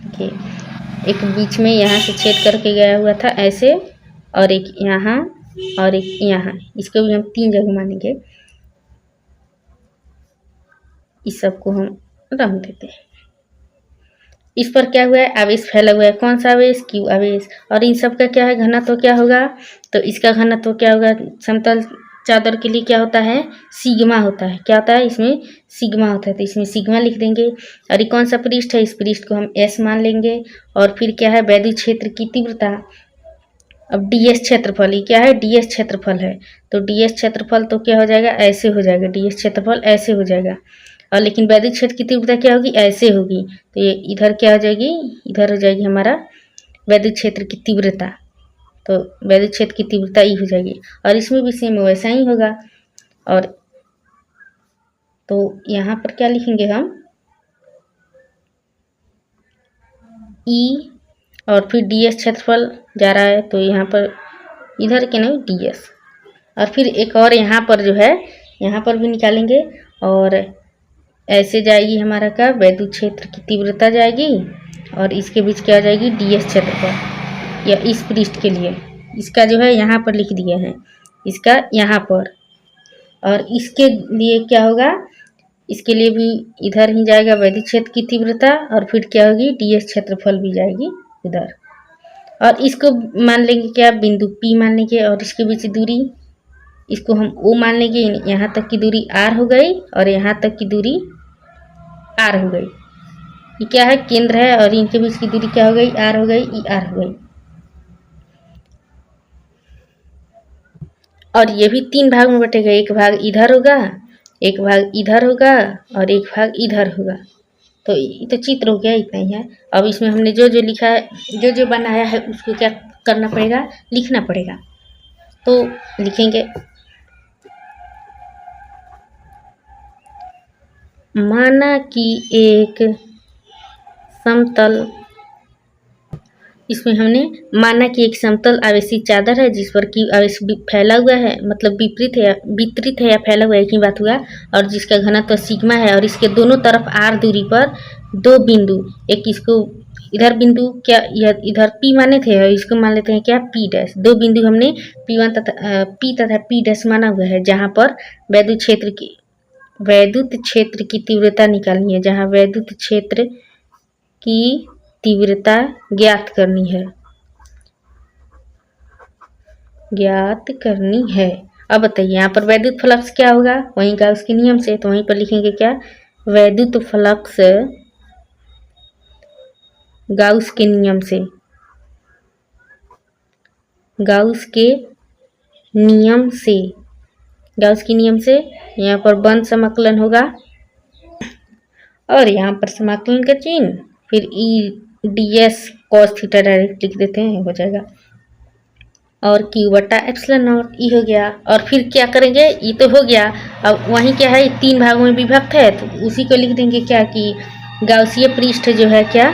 देखिए एक बीच में यहाँ से छेद करके गया हुआ था ऐसे, और एक यहाँ और एक यहाँ। इसको भी हम 3 जगह मानेंगे। इस सब को हम रंग देते हैं। इस पर क्या हुआ है, आवेश फैला हुआ है। कौन सा आवेश, क्यू आवेश। और इन सब का क्या है, घनत्व क्या होगा, तो इसका घनत्व क्या होगा, समतल चादर के लिए क्या होता है, सिग्मा होता है। क्या होता है, इसमें सिग्मा होता है, तो इसमें सिग्मा लिख देंगे। और ये कौन सा पृष्ठ है, इस पृष्ठ को हम एस मान लेंगे। और फिर क्या है, वैद्युत क्षेत्र की तीव्रता। अब डीएस क्षेत्रफल, ये क्या है, डीएस क्षेत्रफल है। तो डीएस क्षेत्रफल तो क्या हो जाएगा, ऐसे हो जाएगा, डीएस क्षेत्रफल ऐसे हो जाएगा। और लेकिन वैद्युत क्षेत्र की तीव्रता क्या होगी, ऐसे होगी। तो ये इधर क्या हो जाएगी, इधर हो जाएगी हमारा वैद्युत क्षेत्र की तीव्रता। तो वैद्युत क्षेत्र की तीव्रता ई हो जाएगी। और इसमें भी सेम वैसा ही होगा। और तो यहाँ पर क्या लिखेंगे हम, ई और फिर डीएस क्षेत्रफल जा रहा है, तो यहाँ पर इधर के नहीं, डीएस। और फिर एक और यहाँ पर जो है, यहाँ पर भी निकालेंगे। और ऐसे जाएगी हमारा का वैद्युत क्षेत्र की तीव्रता जाएगी। और इसके बीच क्या हो जाएगी, डीएस क्षेत्रफल। या इस पृष्ठ के लिए इसका जो है यहाँ पर लिख दिया है, इसका यहाँ पर। और इसके लिए क्या होगा, इसके लिए भी इधर ही जाएगा वैद्युत क्षेत्र की तीव्रता। और फिर क्या होगी, डीएस क्षेत्रफल भी जाएगी इधर। और इसको मान लेंगे क्या, बिंदु P मान लेंगे। और इसके बीच दूरी, इसको हम O मान लेंगे। यहाँ तक की दूरी R हो गई और यहाँ तक की दूरी R हो गई। ये क्या है, केंद्र है। और इनके बीच की दूरी क्या हो गई, R हो गई, ER हो गई। और ये भी 3 भाग में बटेगा, एक भाग इधर होगा, एक भाग इधर होगा और एक भाग इधर होगा। तो ये तो चित्र हो गया, इतना ही है। अब इसमें हमने जो जो लिखा है, जो जो बनाया है, उसको क्या करना पड़ेगा, लिखना पड़ेगा। तो लिखेंगे, माना कि एक समतल, इसमें हमने माना कि एक समतल आवेशित चादर है जिस पर कि आवेश फैला हुआ है, मतलब वितरित है या फैला हुआ, एक ही बात हुआ। और जिसका घनत्व सिग्मा है। और इसके दोनों तरफ r दूरी पर 2 बिंदु, एक इसको इधर बिंदु क्या इधर P माने थे और इसको मान लेते हैं क्या, P डैश। 2 बिंदु हमने P1 तथा P डैश माना हुआ है, जहाँ पर वैद्युत क्षेत्र की तीव्रता निकालनी है, जहाँ वैद्युत क्षेत्र की तीव्रता ज्ञात करनी है। अब बताइए यहाँ पर वैद्युत फ्लक्स क्या होगा, वहीं का उसके नियम से। तो वहीं पर लिखेंगे क्या, वैद्युत फ्लक्स गाउस के नियम से, गाउस के नियम से यहाँ पर बंद समाकलन होगा। और यहाँ पर समाकलन का चिन्ह, फिर ई ds cos थीटा डायरेक्ट लिख देते हैं, हो जाएगा। और Q बटा एप्सिलॉन नॉट, ई हो गया। और फिर क्या करेंगे, ई तो हो गया। अब वहीं क्या है, 3 भागों में विभक्त है, तो उसी को लिख देंगे क्या, कि गाउसीय पृष्ठ जो है क्या,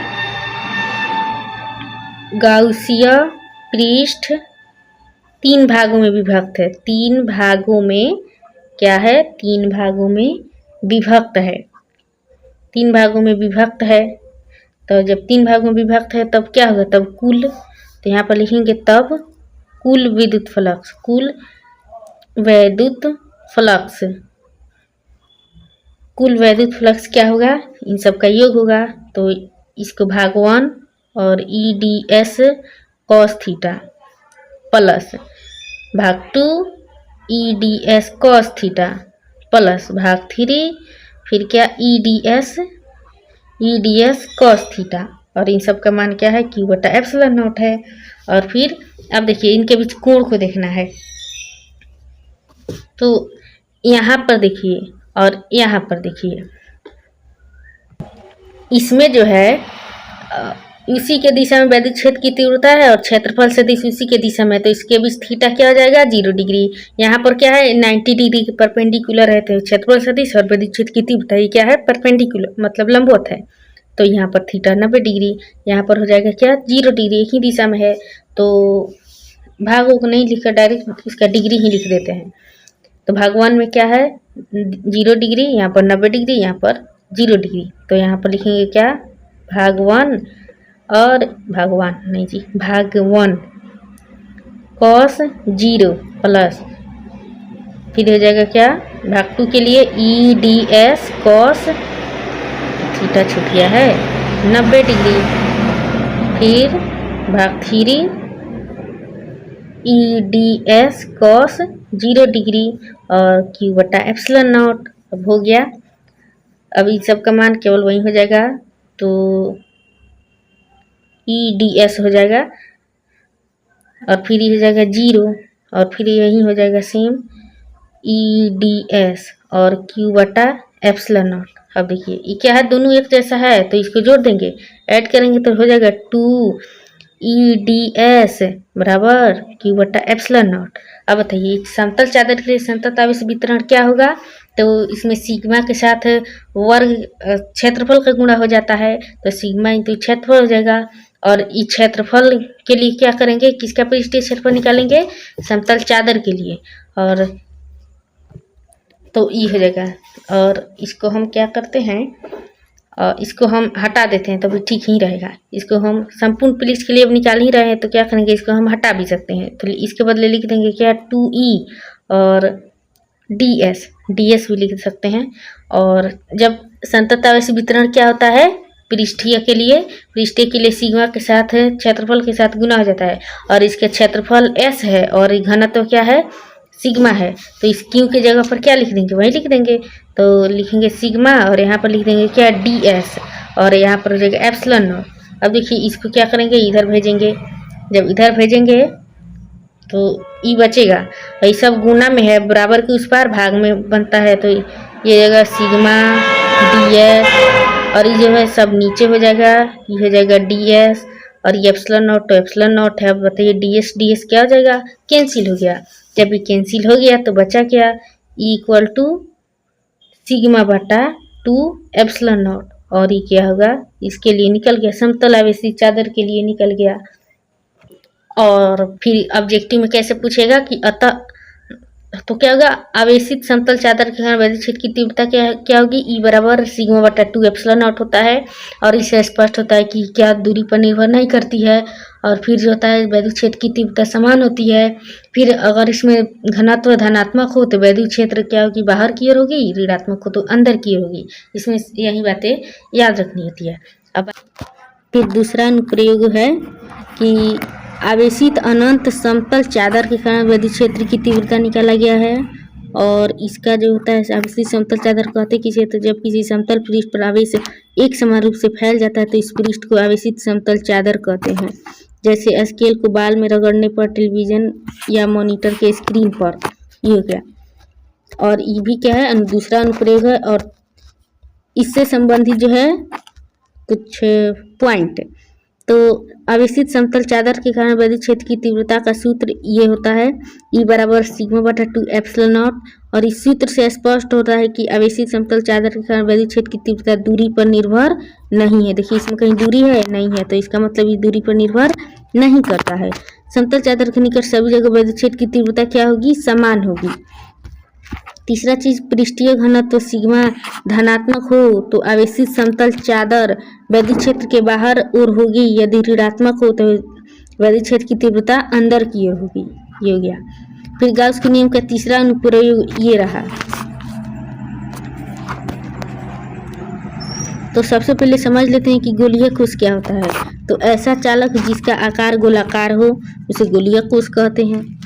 गाउसीय पृष्ठ 3 भागों में विभक्त है। 3 भागों में क्या है, 3 भागों में विभक्त है। 3 भागों में विभक्त है। तो जब 3 भागों में विभक्त है तब क्या होगा, तब कुल, तो यहाँ पर लिखेंगे तब कुल विद्युत फ्लक्स, कुल वैद्युत फ्लक्स, कुल वैद्युत फ्लक्स क्या होगा, इन सब का योग होगा। तो इसको भाग 1 और EDS cos थीटा प्लस भाग 2 EDS cos थीटा प्लस भाग 3 फिर क्या EDS cos थीटा, और इन सब का मान क्या है, Q बटा एप्सिलॉन नॉट है। और फिर अब देखिए इनके बीच कोण को देखना है, तो यहाँ पर देखिए और यहाँ पर देखिए, इसमें जो है उसी के दिशा में वैद्युत क्षेत्र की तीव्रता है और क्षेत्रफल सदिश उसी के दिशा में, तो इसके बीच थीटा क्या हो जाएगा, 0 डिग्री। यहाँ पर क्या है, 90 डिग्री के परपेंडिकुलर है, तो क्षेत्रफल सदिश और वैद्युत क्षेत्र की तीव्रता ये क्या है, परपेंडिकुलर मतलब लंबवत है। तो यहाँ पर थीटा 90 डिग्री, यहाँ पर हो जाएगा क्या, 0 डिग्री, एक ही दिशा में है। तो भागों को नहीं लिखकर डायरेक्ट इसका डिग्री ही लिख देते हैं। तो भाग 1 में क्या है, 0 डिग्री, यहाँ पर 90 डिग्री, यहाँ पर 0 डिग्री। तो यहाँ पर लिखेंगे क्या, भाग 1 और भाग 1 नहीं जी, भाग 1 cos 0 प्लस फिर हो जाएगा क्या, भाग 2 के लिए EDS cos थीटा छूट गया है 90 डिग्री, फिर भाग 3 EDS cos 0 डिग्री और Q बटा एप्सिलॉन नॉट। अब हो गया, अब इन सब का मान केवल वही हो जाएगा, तो EDS हो जाएगा और फिर ये हो जाएगा 0 और फिर यही हो जाएगा सेम EDS और Q बटा एप्सिलॉन नॉट। अब देखिए ये क्या है, दोनों एक जैसा है, तो इसको जोड़ देंगे, ऐड करेंगे तो हो जाएगा 2 EDS बराबर Q बटा एप्सिलॉन नॉट। अब बताइए समतल चादर के लिए समतल आवेश वितरण क्या होगा, तो इसमें सिग्मा के साथ वर्ग क्षेत्रफल का गुणा हो जाता है, तो सिग्मा इंटू क्षेत्रफल हो जाएगा। और इस क्षेत्रफल के लिए क्या करेंगे, किसका पृष्ठीय क्षेत्रफल निकालेंगे, समतल चादर के लिए, और तो ये हो जाएगा। और इसको हम क्या करते हैं, इसको हम हटा देते हैं तो भी ठीक ही रहेगा। इसको हम संपूर्ण पृष्ठ के लिए अब निकाल ही रहे हैं, तो क्या करेंगे, इसको हम हटा भी सकते हैं, तो इसके बदले लिख देंगे क्या, 2E और DS भी लिख सकते हैं। और जब संतत आवेश वितरण क्या होता है, पृष्ठीय के लिए सिग्मा के साथ क्षेत्रफल के साथ गुना हो जाता है, और इसके क्षेत्रफल S है और घनत्व क्या है, सिग्मा है। तो इस Q की जगह पर क्या लिख देंगे, वही लिख देंगे, तो लिखेंगे सिग्मा और यहाँ पर लिख देंगे क्या, DS और यहाँ पर हो जाएगा एप्सिलॉन नॉट। अब देखिए इसको क्या करेंगे, इधर भेजेंगे, जब इधर भेजेंगे तो ई बचेगा, ये सब गुना में है, बराबर के उस पार भाग में बनता है, तो ये जगह सिग्मा DS और ये जो है सब नीचे हो जाएगा, ये हो जाएगा DS और ये एप्सिलॉन नॉट, तो एप्सिलॉन नॉट है। अब बताइए DS क्या हो जाएगा, कैंसिल हो गया। जब ये कैंसिल हो गया तो बचा क्या, इक्वल टू सिग्मा बटा 2 एप्सिलॉन नॉट, और ये क्या होगा, इसके लिए निकल गया, समतल आवेशी चादर के लिए निकल गया। और फिर ऑब्जेक्टिव में कैसे पूछेगा कि अतः, तो क्या होगा, आवेशित समतल चादर के कारण वैद्युत क्षेत्र की तीव्रता क्या होगी, ई बराबर सिग्मा बटा 2 एप्सिलॉन नॉट होता है। और इससे स्पष्ट होता है कि क्या दूरी पर निर्भर नहीं करती है। और फिर जो होता है वैद्युत क्षेत्र की तीव्रता समान होती है। फिर अगर इसमें घनत्व धनात्मक हो तो वैद्युत क्षेत्र क्या होगी, बाहर की ओर होगी, ऋणात्मक हो तो अंदर की ओर होगी। इसमें यही बातें याद रखनी होती है। अब फिर दूसरा अनुप्रयोग है कि आवेशित अनंत समतल चादर के कारण वैद्युत क्षेत्र की तीव्रता निकाला गया है। और इसका जो होता है आवेशित समतल चादर कहते किसे, तो जब किसी समतल पृष्ठ पर आवेश एक समान रूप से फैल जाता है तो इस पृष्ठ को आवेशित समतल चादर कहते हैं। जैसे स्केल को बाल में रगड़ने पर टेलीविजन या मॉनिटर के स्क्रीन पर, ये हो गया। और ये भी क्या है, दूसरा अनुप्रयोग है। और इससे संबंधित जो है कुछ पॉइंट, तो आवेशित समतल चादर के कारण वैद्युत क्षेत्र की तीव्रता का सूत्र ये होता है, ई बराबर सिग्मा बटा 2 एप्सिलॉन नॉट। और इस सूत्र से स्पष्ट होता है कि आवेशित समतल चादर के कारण वैद्युत क्षेत्र की तीव्रता दूरी पर निर्भर नहीं है। देखिए इसमें कहीं दूरी है, नहीं है, तो इसका मतलब ये दूरी पर निर्भर नहीं करता है। समतल चादर के निकट सभी जगह वैद्युत क्षेत्र की तीव्रता क्या होगी, समान होगी। तीसरा चीज पृष्ठीय घनत्व सिग्मा धनात्मक हो तो आवेशित समतल चादर वैद्युत क्षेत्र के बाहर ओर होगी, यदि ऋणात्मक हो तो वैद्युत क्षेत्र की तीव्रता अंदर की ओर होगी। ये हो गया। फिर गाउस के नियम का तीसरा अनुप्रयोग ये रहा। तो सबसे पहले समझ लेते हैं कि गोलीय कोष क्या होता है। तो ऐसा चालक जिसका आकार गोलाकार हो उसे गोलीय कोष कहते हैं।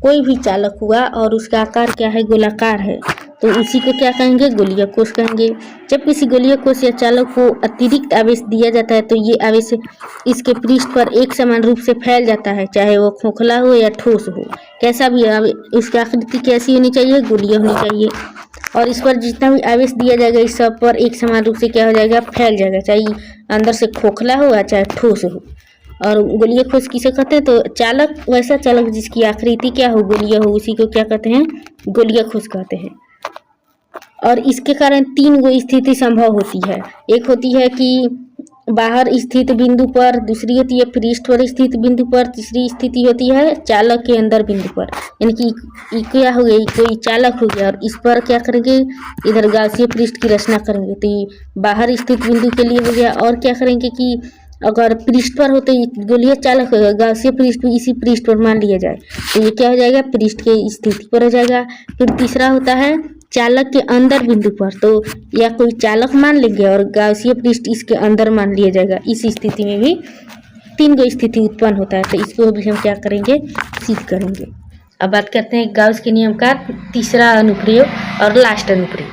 कोई भी चालक हुआ और उसका आकार क्या है, गोलाकार है, तो उसी को क्या कहेंगे, गोलीय कोष कहेंगे। जब किसी गोलीय कोष या चालक को अतिरिक्त आवेश दिया जाता है तो ये आवेश इसके पृष्ठ पर एक समान रूप से फैल जाता है, चाहे वो खोखला हो या ठोस हो, कैसा भी उसकी आकृति कैसी होनी चाहिए, गोलीय होनी चाहिए। और इस पर जितना भी आवेश दिया जाएगा इस सब पर एक समान रूप से क्या हो जाएगा, फैल जाएगा, चाहे अंदर से खोखला हो या चाहे ठोस हो। और गोलीय कोष किसे कहते हैं, तो चालक, वैसा चालक जिसकी आकृति क्या हो, गोलीय हो, उसी को क्या कहते हैं, गोलीय कोष कहते हैं। और इसके कारण तीन गो स्थिति संभव होती है। एक होती है कि बाहर स्थित बिंदु पर, दूसरी होती है पृष्ठ पर स्थित बिंदु पर, तीसरी स्थिति होती है चालक के अंदर बिंदु पर। यानी कि क्या हो गई, कोई चालक हो गया और इस पर क्या करेंगे, इधर गाउसीय पृष्ठ की रचना करेंगे, तो ये बाहर स्थित बिंदु के लिए हो गया। और क्या करेंगे कि अगर पृष्ठ पर हो तो गोलीय चालक होगा, गाउसीय पृष्ठ भी इसी पृष्ठ पर मान लिया जाए तो ये क्या हो जाएगा, पृष्ठ के स्थिति पर हो जाएगा। फिर तीसरा होता है चालक के अंदर बिंदु पर, तो या कोई चालक मान लेंगे और गाउसीय पृष्ठ इसके अंदर मान लिया जाएगा। इस स्थिति में भी तीन गो स्थिति उत्पन्न होता है, तो इसको भी हम क्या करेंगे, सिद्ध करेंगे। अब बात करते हैं गाउस के नियम का तीसरा अनुप्रयोग और लास्ट अनुप्रयोग।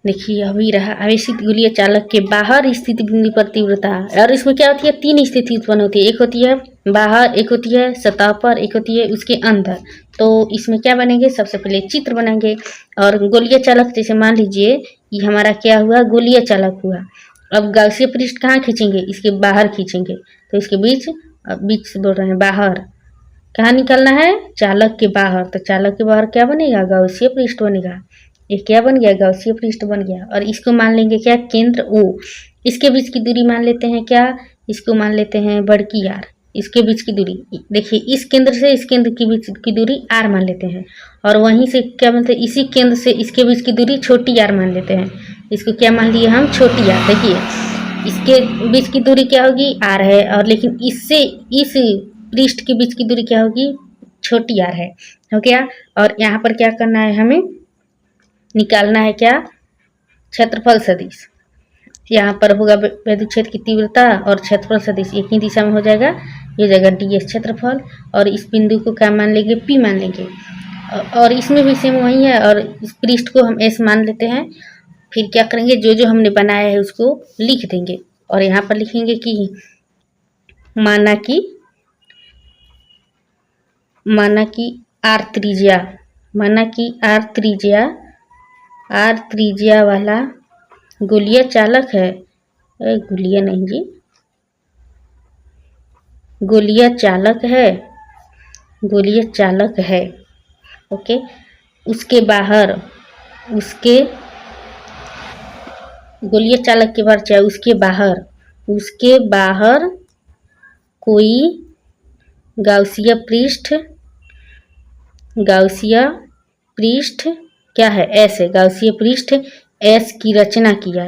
देखिए अभी रहा आवेशित गोलीय चालक के बाहर स्थित बिंदु पर तीव्रता, और इसमें क्या होती है, तीन स्थिति उत्पन्न होती है। एक होती है बाहर, एक होती है सतह पर, एक होती है उसके अंदर। तो इसमें क्या बनेंगे, सबसे पहले चित्र बनाएंगे। और गोलीय चालक जैसे मान लीजिए ये हमारा क्या हुआ, गोलीय चालक हुआ। अब गाउसीय पृष्ठ कहाँ खींचेंगे, इसके बाहर खींचेंगे, तो इसके बीच से बोल रहे हैं बाहर, कहाँ निकलना है, चालक के बाहर। तो चालक के बाहर क्या बनेगा, गाउसीय पृष्ठ बनेगा। ये क्या बन गया, गाउसीय पृष्ठ बन गया। और इसको मान लेंगे क्या, केंद्र O। इसके बीच की दूरी मान लेते हैं क्या, इसको मान लेते हैं बड़की R। इसके बीच की दूरी देखिए, इस केंद्र से इस केंद्र के बीच की दूरी R मान लेते हैं। और वहीं से क्या बोलते हैं, इसी केंद्र से इसके बीच की दूरी छोटी r मान लेते हैं। इसको क्या मान लिए हम, छोटी r। देखिए इसके बीच की दूरी क्या होगी, r है, और लेकिन इससे इस पृष्ठ के बीच की दूरी क्या होगी, छोटी r है, हो गया। और यहाँ पर क्या करना है, हमें निकालना है क्या, क्षेत्रफल सदिश। यहाँ पर होगा वैद्युत क्षेत्र की तीव्रता और क्षेत्रफल सदिश एक ही दिशा में हो जाएगा, ये जाएगा ds क्षेत्रफल। और इस बिंदु को क्या मान लेंगे, P मान लेंगे। और इसमें भी सेम वही है, और इस पृष्ठ को हम S मान लेते हैं। फिर क्या करेंगे, जो जो हमने बनाया है उसको लिख देंगे। और यहाँ पर लिखेंगे कि माना कि R त्रिज्या वाला गोलीय चालक है, गोलीय नहीं जी, गोलीय चालक है, ओके। उसके बाहर, उसके गोलीय चालक के बाहर चाहे उसके बाहर कोई गाउसीय पृष्ठ क्या है, S है, गाउसीय पृष्ठ S की रचना किया,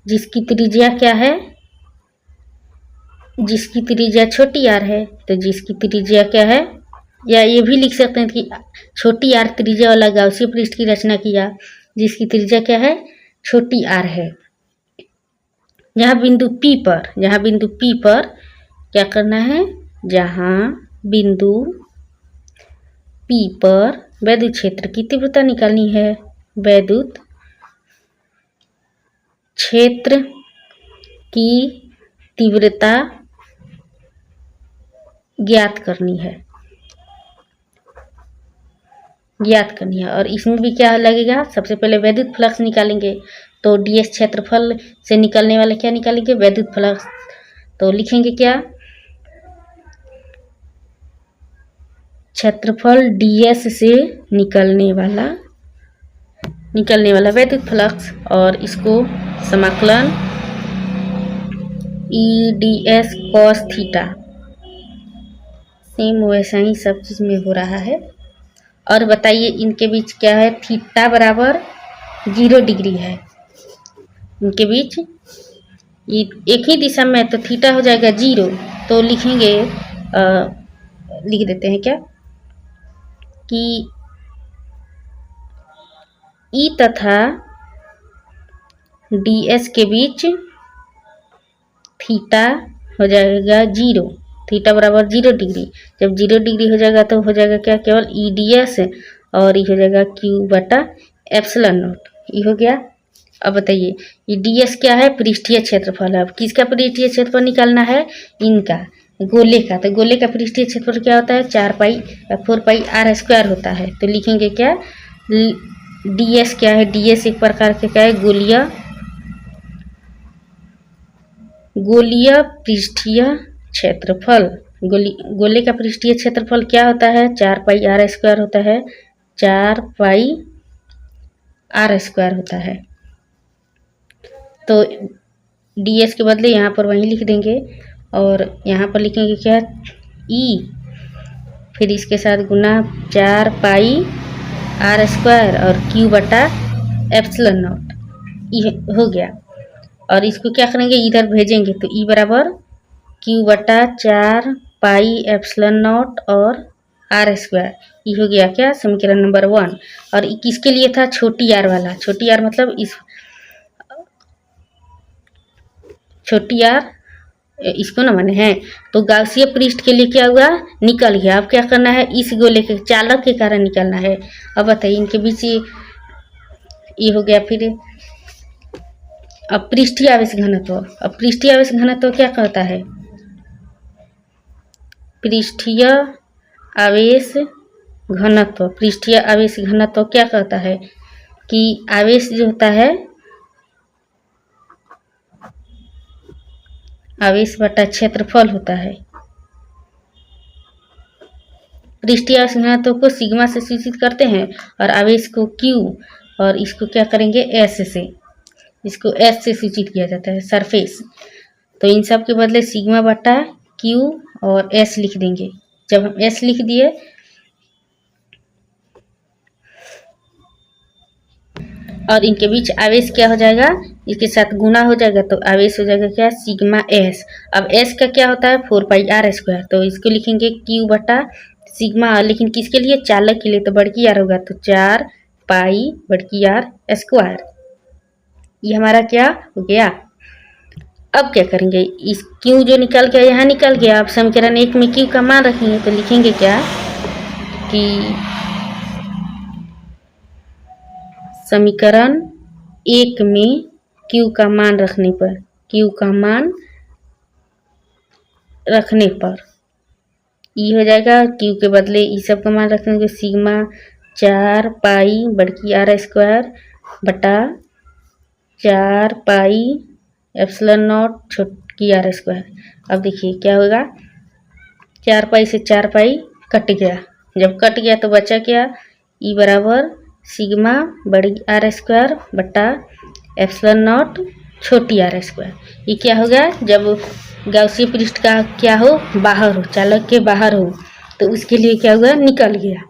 जिसकी त्रिज्या क्या है, जिसकी त्रिज्या छोटी r है। तो जिसकी त्रिज्या क्या है, या ये भी लिख सकते हैं कि छोटी r त्रिज्या वाला गाउसीय पृष्ठ की रचना किया, जिसकी त्रिज्या क्या है, छोटी r है। जहाँ बिंदु P पर क्या करना है, जहाँ बिंदु P पर वैद्युत क्षेत्र की तीव्रता निकालनी है, वैद्युत क्षेत्र की तीव्रता ज्ञात करनी है। और इसमें भी क्या लगेगा, सबसे पहले वैद्युत फ्लक्स निकालेंगे। तो ds क्षेत्रफल से निकलने वाला क्या निकालेंगे, वैद्युत फ्लक्स। तो लिखेंगे क्या, क्षेत्रफल ds से निकलने वाला वैद्युत फ्लक्स, और इसको समाकलन E ds cos theta same वैसा ही सब चीज़ में हो रहा है। और बताइए इनके बीच क्या है, थीटा बराबर 0 डिग्री है इनके बीच, एक ही दिशा में, तो थीटा हो जाएगा 0। तो लिखेंगे लिख देते हैं क्या कि ई तथा ds के बीच थीटा हो जाएगा 0, थीटा बराबर 0 डिग्री। जब 0 डिग्री हो जाएगा तो हो जाएगा क्या, केवल ई ds, और ये हो जाएगा Q बटा एप्सिलॉन नॉट, ये हो गया। अब बताइए ये ds क्या है, पृष्ठीय क्षेत्रफल है। अब किसका पृष्ठीय क्षेत्रफल निकालना है, इनका, गोले का। तो गोले का पृष्ठीय क्षेत्रफल क्या होता है, 4π/4πr² होता है। तो लिखेंगे क्या, ds क्या है, ds एक प्रकार के क्या है, गोलीय पृष्ठीय क्षेत्रफल। गोले का पृष्ठीय क्षेत्रफल क्या होता है, 4πr² होता है, 4πr² होता है। तो ds के बदले यहाँ पर वही लिख देंगे, और यहाँ पर लिखेंगे क्या, e, फिर इसके साथ गुना 4πr² और Q बटा एप्सिलॉन नॉट, ये हो गया। और इसको क्या करेंगे, इधर भेजेंगे, तो E बराबर Q बटा 4π एप्सिलॉन नॉट और r², ये हो गया क्या, समीकरण नंबर 1। और किसके लिए था, छोटी r वाला, छोटी r मतलब इस छोटी r इसको ना माने हैं। तो गाउसीय पृष्ठ के लिए क्या हुआ, निकल गया। अब क्या करना है, इस गोले के चालक के कारण निकलना है। अब बताइए इनके बीच ये हो गया। फिर अब पृष्ठीय आवेश घनत्व, अब पृष्ठीय आवेश घनत्व क्या कहता है, पृष्ठीय आवेश घनत्व, पृष्ठीय आवेश घनत्व क्या कहता है कि आवेश जो होता है, आवेश बटा क्षेत्रफल होता है। पृष्ठीय आवेश घनत्व को सिग्मा से सूचित करते हैं, और आवेश को Q, और इसको क्या करेंगे, S से, इसको S से सूचित किया जाता है, सरफेस। तो इन सब के बदले सिग्मा बटा Q और S लिख देंगे। जब हम S लिख दिए, और इनके बीच आवेश क्या हो जाएगा, इसके साथ गुना हो जाएगा, तो आवेश हो जाएगा क्या, सिग्मा S। अब S का क्या होता है, 4πr², तो इसको लिखेंगे Q बटा सिग्मा, लेकिन किसके लिए, चालक के लिए, तो बड़की r होगा, तो 4πr²। ये हमारा क्या हो गया। अब क्या करेंगे, इस Q जो निकल गया यहाँ निकल गया। अब समीकरण 1 में Q का मान रखेंगे, तो लिखेंगे क्या कि समीकरण 1 में Q का मान रखने पर, Q का मान रखने पर ये हो जाएगा, Q के बदले ई सब का मान रखेंगे, सिग्मा 4πr² बटा 4π एप्सिलॉन नॉट छोटी r²। अब देखिए क्या होगा, 4π से 4π कट गया, जब कट गया तो बचा क्या, ई बराबर सिग्मा बड़ी r² बटा एप्सिलॉन नॉट छोटी r²। ये क्या होगा, जब गाउसीय पृष्ठ का क्या हो, बाहर हो, चालक के बाहर हो, तो उसके लिए क्या हुआ, निकल गया।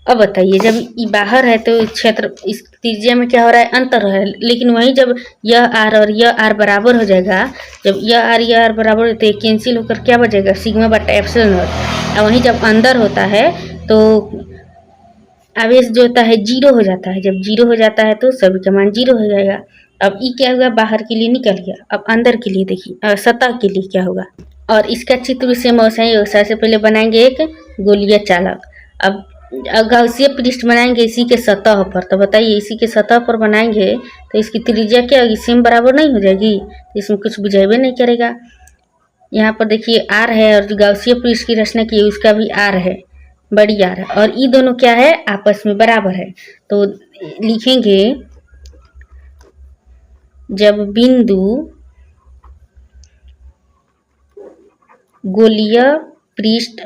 अब बताइए जब ये बाहर है तो क्षेत्र, इस त्रिज्या में क्या हो रहा है, अंतर है। लेकिन वहीं जब यह r और यह r बराबर हो जाएगा, जब यह r बराबर होते हैं, कैंसिल होकर क्या बचेगा, सिग्मा बटा एप्सिलॉन नॉट। और वहीं जब अंदर होता है तो आवेश जो होता है 0 हो जाता है। जब 0 हो जाता है तो सभी का मान 0 हो जाएगा। अब ई क्या होगा, बाहर के लिए निकल गया। अब अंदर के लिए देखिए, सतह के लिए क्या होगा, और इसका चित्र भी सेम वैसा ही। सबसे पहले बनाएंगे एक गोलीय चालक। अब गाउसीय पृष्ठ बनाएंगे इसी के सतह पर। तो बताइए इसी के सतह पर बनाएंगे तो इसकी त्रिज्या क्या होगी, सेम बराबर नहीं हो जाएगी, इसमें कुछ बुझाइबे नहीं करेगा। यहाँ पर देखिए r है, और जो गाउसीय पृष्ठ की रचना की है उसका भी r है, बड़ी r है, और ये दोनों क्या है, आपस में बराबर है। तो लिखेंगे जब बिंदु गोलीय पृष्ठ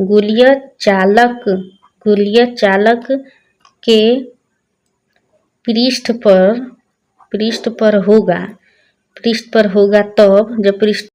गोलीय चालक के पृष्ठ पर होगा, तब जब पृष्ठ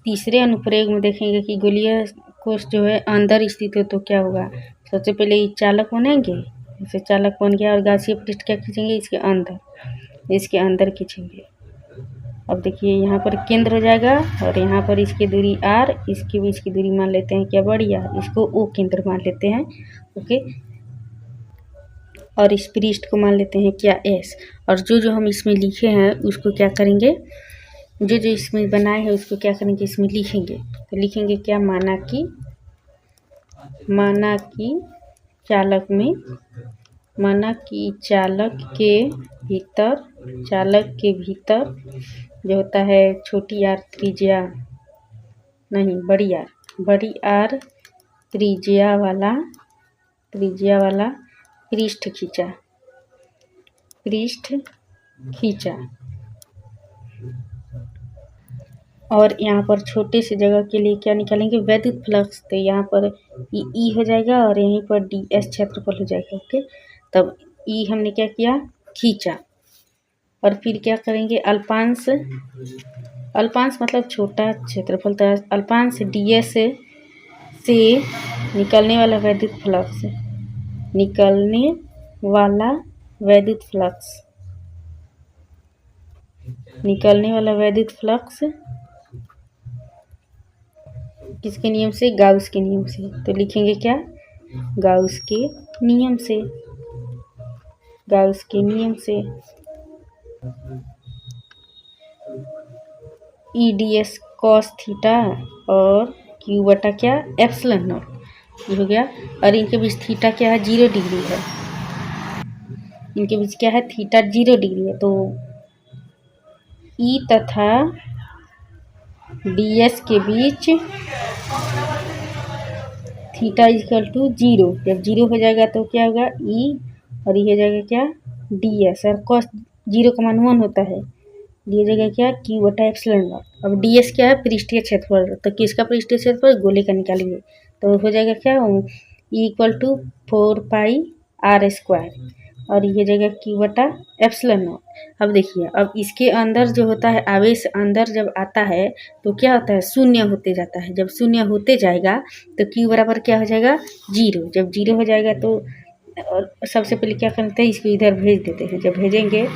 तीसरे अनुप्रयोग में देखेंगे कि गोलीय कोष जो है अंदर स्थित है तो क्या होगा। सबसे पहले ये चालक बनेंगे, जैसे चालक बन गया और गासीय पृष्ठ क्या खींचेंगे, इसके अंदर खींचेंगे। अब देखिए यहाँ पर केंद्र हो जाएगा और यहाँ पर इसकी दूरी r, इसके बीच की दूरी मान लेते हैं क्या, बड़ी r, इसको O केंद्र मान लेते हैं। ओके, और इस पृष्ठ को मान लेते हैं क्या, S। और जो हम इसमें लिखे हैं उसको क्या करेंगे, जो इसमें बनाए हैं उसको क्या करेंगे, इसमें लिखेंगे। तो लिखेंगे क्या, माना कि चालक के भीतर जो होता है छोटी r त्रिज्या, नहीं बड़ी r त्रिज्या वाला पृष्ठ खींचा। और यहाँ पर छोटे से जगह के लिए क्या निकालेंगे, वैद्युत फ्लक्स। तो यहाँ पर ई हो जाएगा और यहीं पर ds क्षेत्रफल हो जाएगा। ओके, तब ई हमने क्या किया, खींचा। और फिर क्या करेंगे, अल्पांश मतलब छोटा क्षेत्रफल, तो अल्पांश ds से निकलने वाला वैद्युत फ्लक्स किसके नियम से, गाउस के नियम से। तो लिखेंगे क्या, गाउस के नियम से ई ds cos थीटा और q बटा क्या, एप्सिलॉन नॉट, ये हो गया। और इनके बीच थीटा क्या है, 0 डिग्री है। इनके बीच क्या है, थीटा 0 डिग्री है। तो ई तथा ds के बीच थीटा इक्वल टू 0। जब 0 हो जाएगा तो क्या होगा, ई, और ये हो जाएगा क्या, ds। और cos 0 का मान 1 होता है, ये जगह क्या, q बटा एप्सिलॉन नॉट। अब ds क्या है, पृष्ठीय क्षेत्रफल। तो किसका पृष्ठीय क्षेत्रफल, गोले का निकालेंगे। तो हो जाएगा क्या, E equal to 4 pi r², और ये जगह q बटा एप्सिलॉन नॉट। अब देखिए, अब इसके अंदर जो होता है आवेश, अंदर जब आता है तो क्या होता है, शून्य होते जाता है। जब शून्य होते जाएगा तो q बराबर क्या हो जाएगा, 0। जब 0 हो जाएगा तो सबसे पहले क्या करते हैं, इसको इधर भेज देते हैं। जब भेजेंगे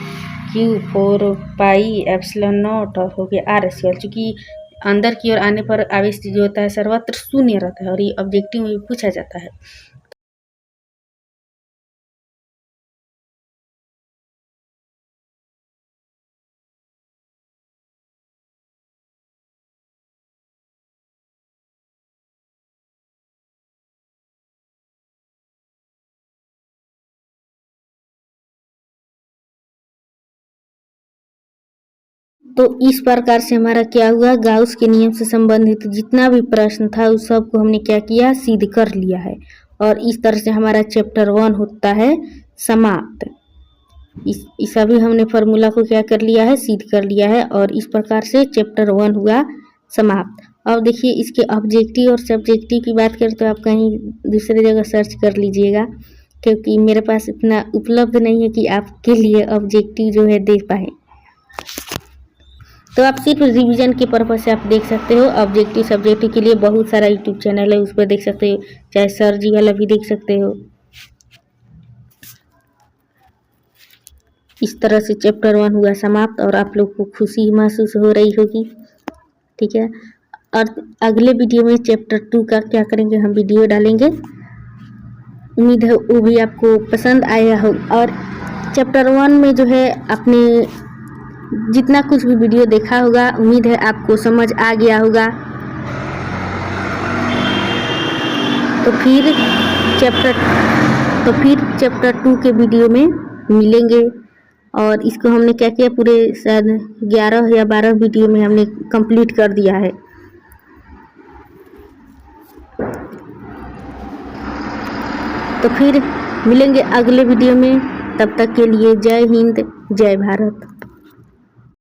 q 4 पाई एप्सिलॉन नॉट और हो गया r²। चूँकि अंदर की ओर आने पर आवेश जो होता है सर्वत्र शून्य रहता है, और ये ऑब्जेक्टिव में भी पूछा जाता है। तो इस प्रकार से हमारा क्या हुआ, गाउस के नियम से संबंधित जितना भी प्रश्न था उस सब को हमने क्या किया, सिद्ध कर लिया है। और इस तरह से हमारा चैप्टर 1 होता है समाप्त। इस सभी हमने फार्मूला को क्या कर लिया है, सिद्ध कर लिया है। और इस प्रकार से चैप्टर 1 हुआ समाप्त। अब देखिए, इसके ऑब्जेक्टिव और सब्जेक्टिव की बात करें तो आप कहीं दूसरी जगह सर्च कर लीजिएगा, क्योंकि मेरे पास इतना उपलब्ध नहीं है कि आपके लिए ऑब्जेक्टिव जो है दे पाए। तो आप सिर्फ रिवीजन के पर्पज से आप देख सकते हो। ऑब्जेक्टिव सब्जेक्टिव के लिए बहुत सारा यूट्यूब चैनल है, उस पर देख सकते हो, चाहे सर जी वाला भी देख सकते हो। इस तरह से चैप्टर 1 हुआ समाप्त और आप लोग को खुशी महसूस हो रही होगी, ठीक है। और अगले वीडियो में चैप्टर 2 का क्या करेंगे, हम वीडियो डालेंगे। उम्मीद है वो भी आपको पसंद आया हो। और चैप्टर 1 में जो है आपने जितना कुछ भी वीडियो देखा होगा, उम्मीद है आपको समझ आ गया होगा। तो फिर चैप्टर 2 के वीडियो में मिलेंगे। और इसको हमने क्या किया, पूरे शायद 11 या 12 वीडियो में हमने कंप्लीट कर दिया है। तो फिर मिलेंगे अगले वीडियो में, तब तक के लिए जय हिंद, जय भारत।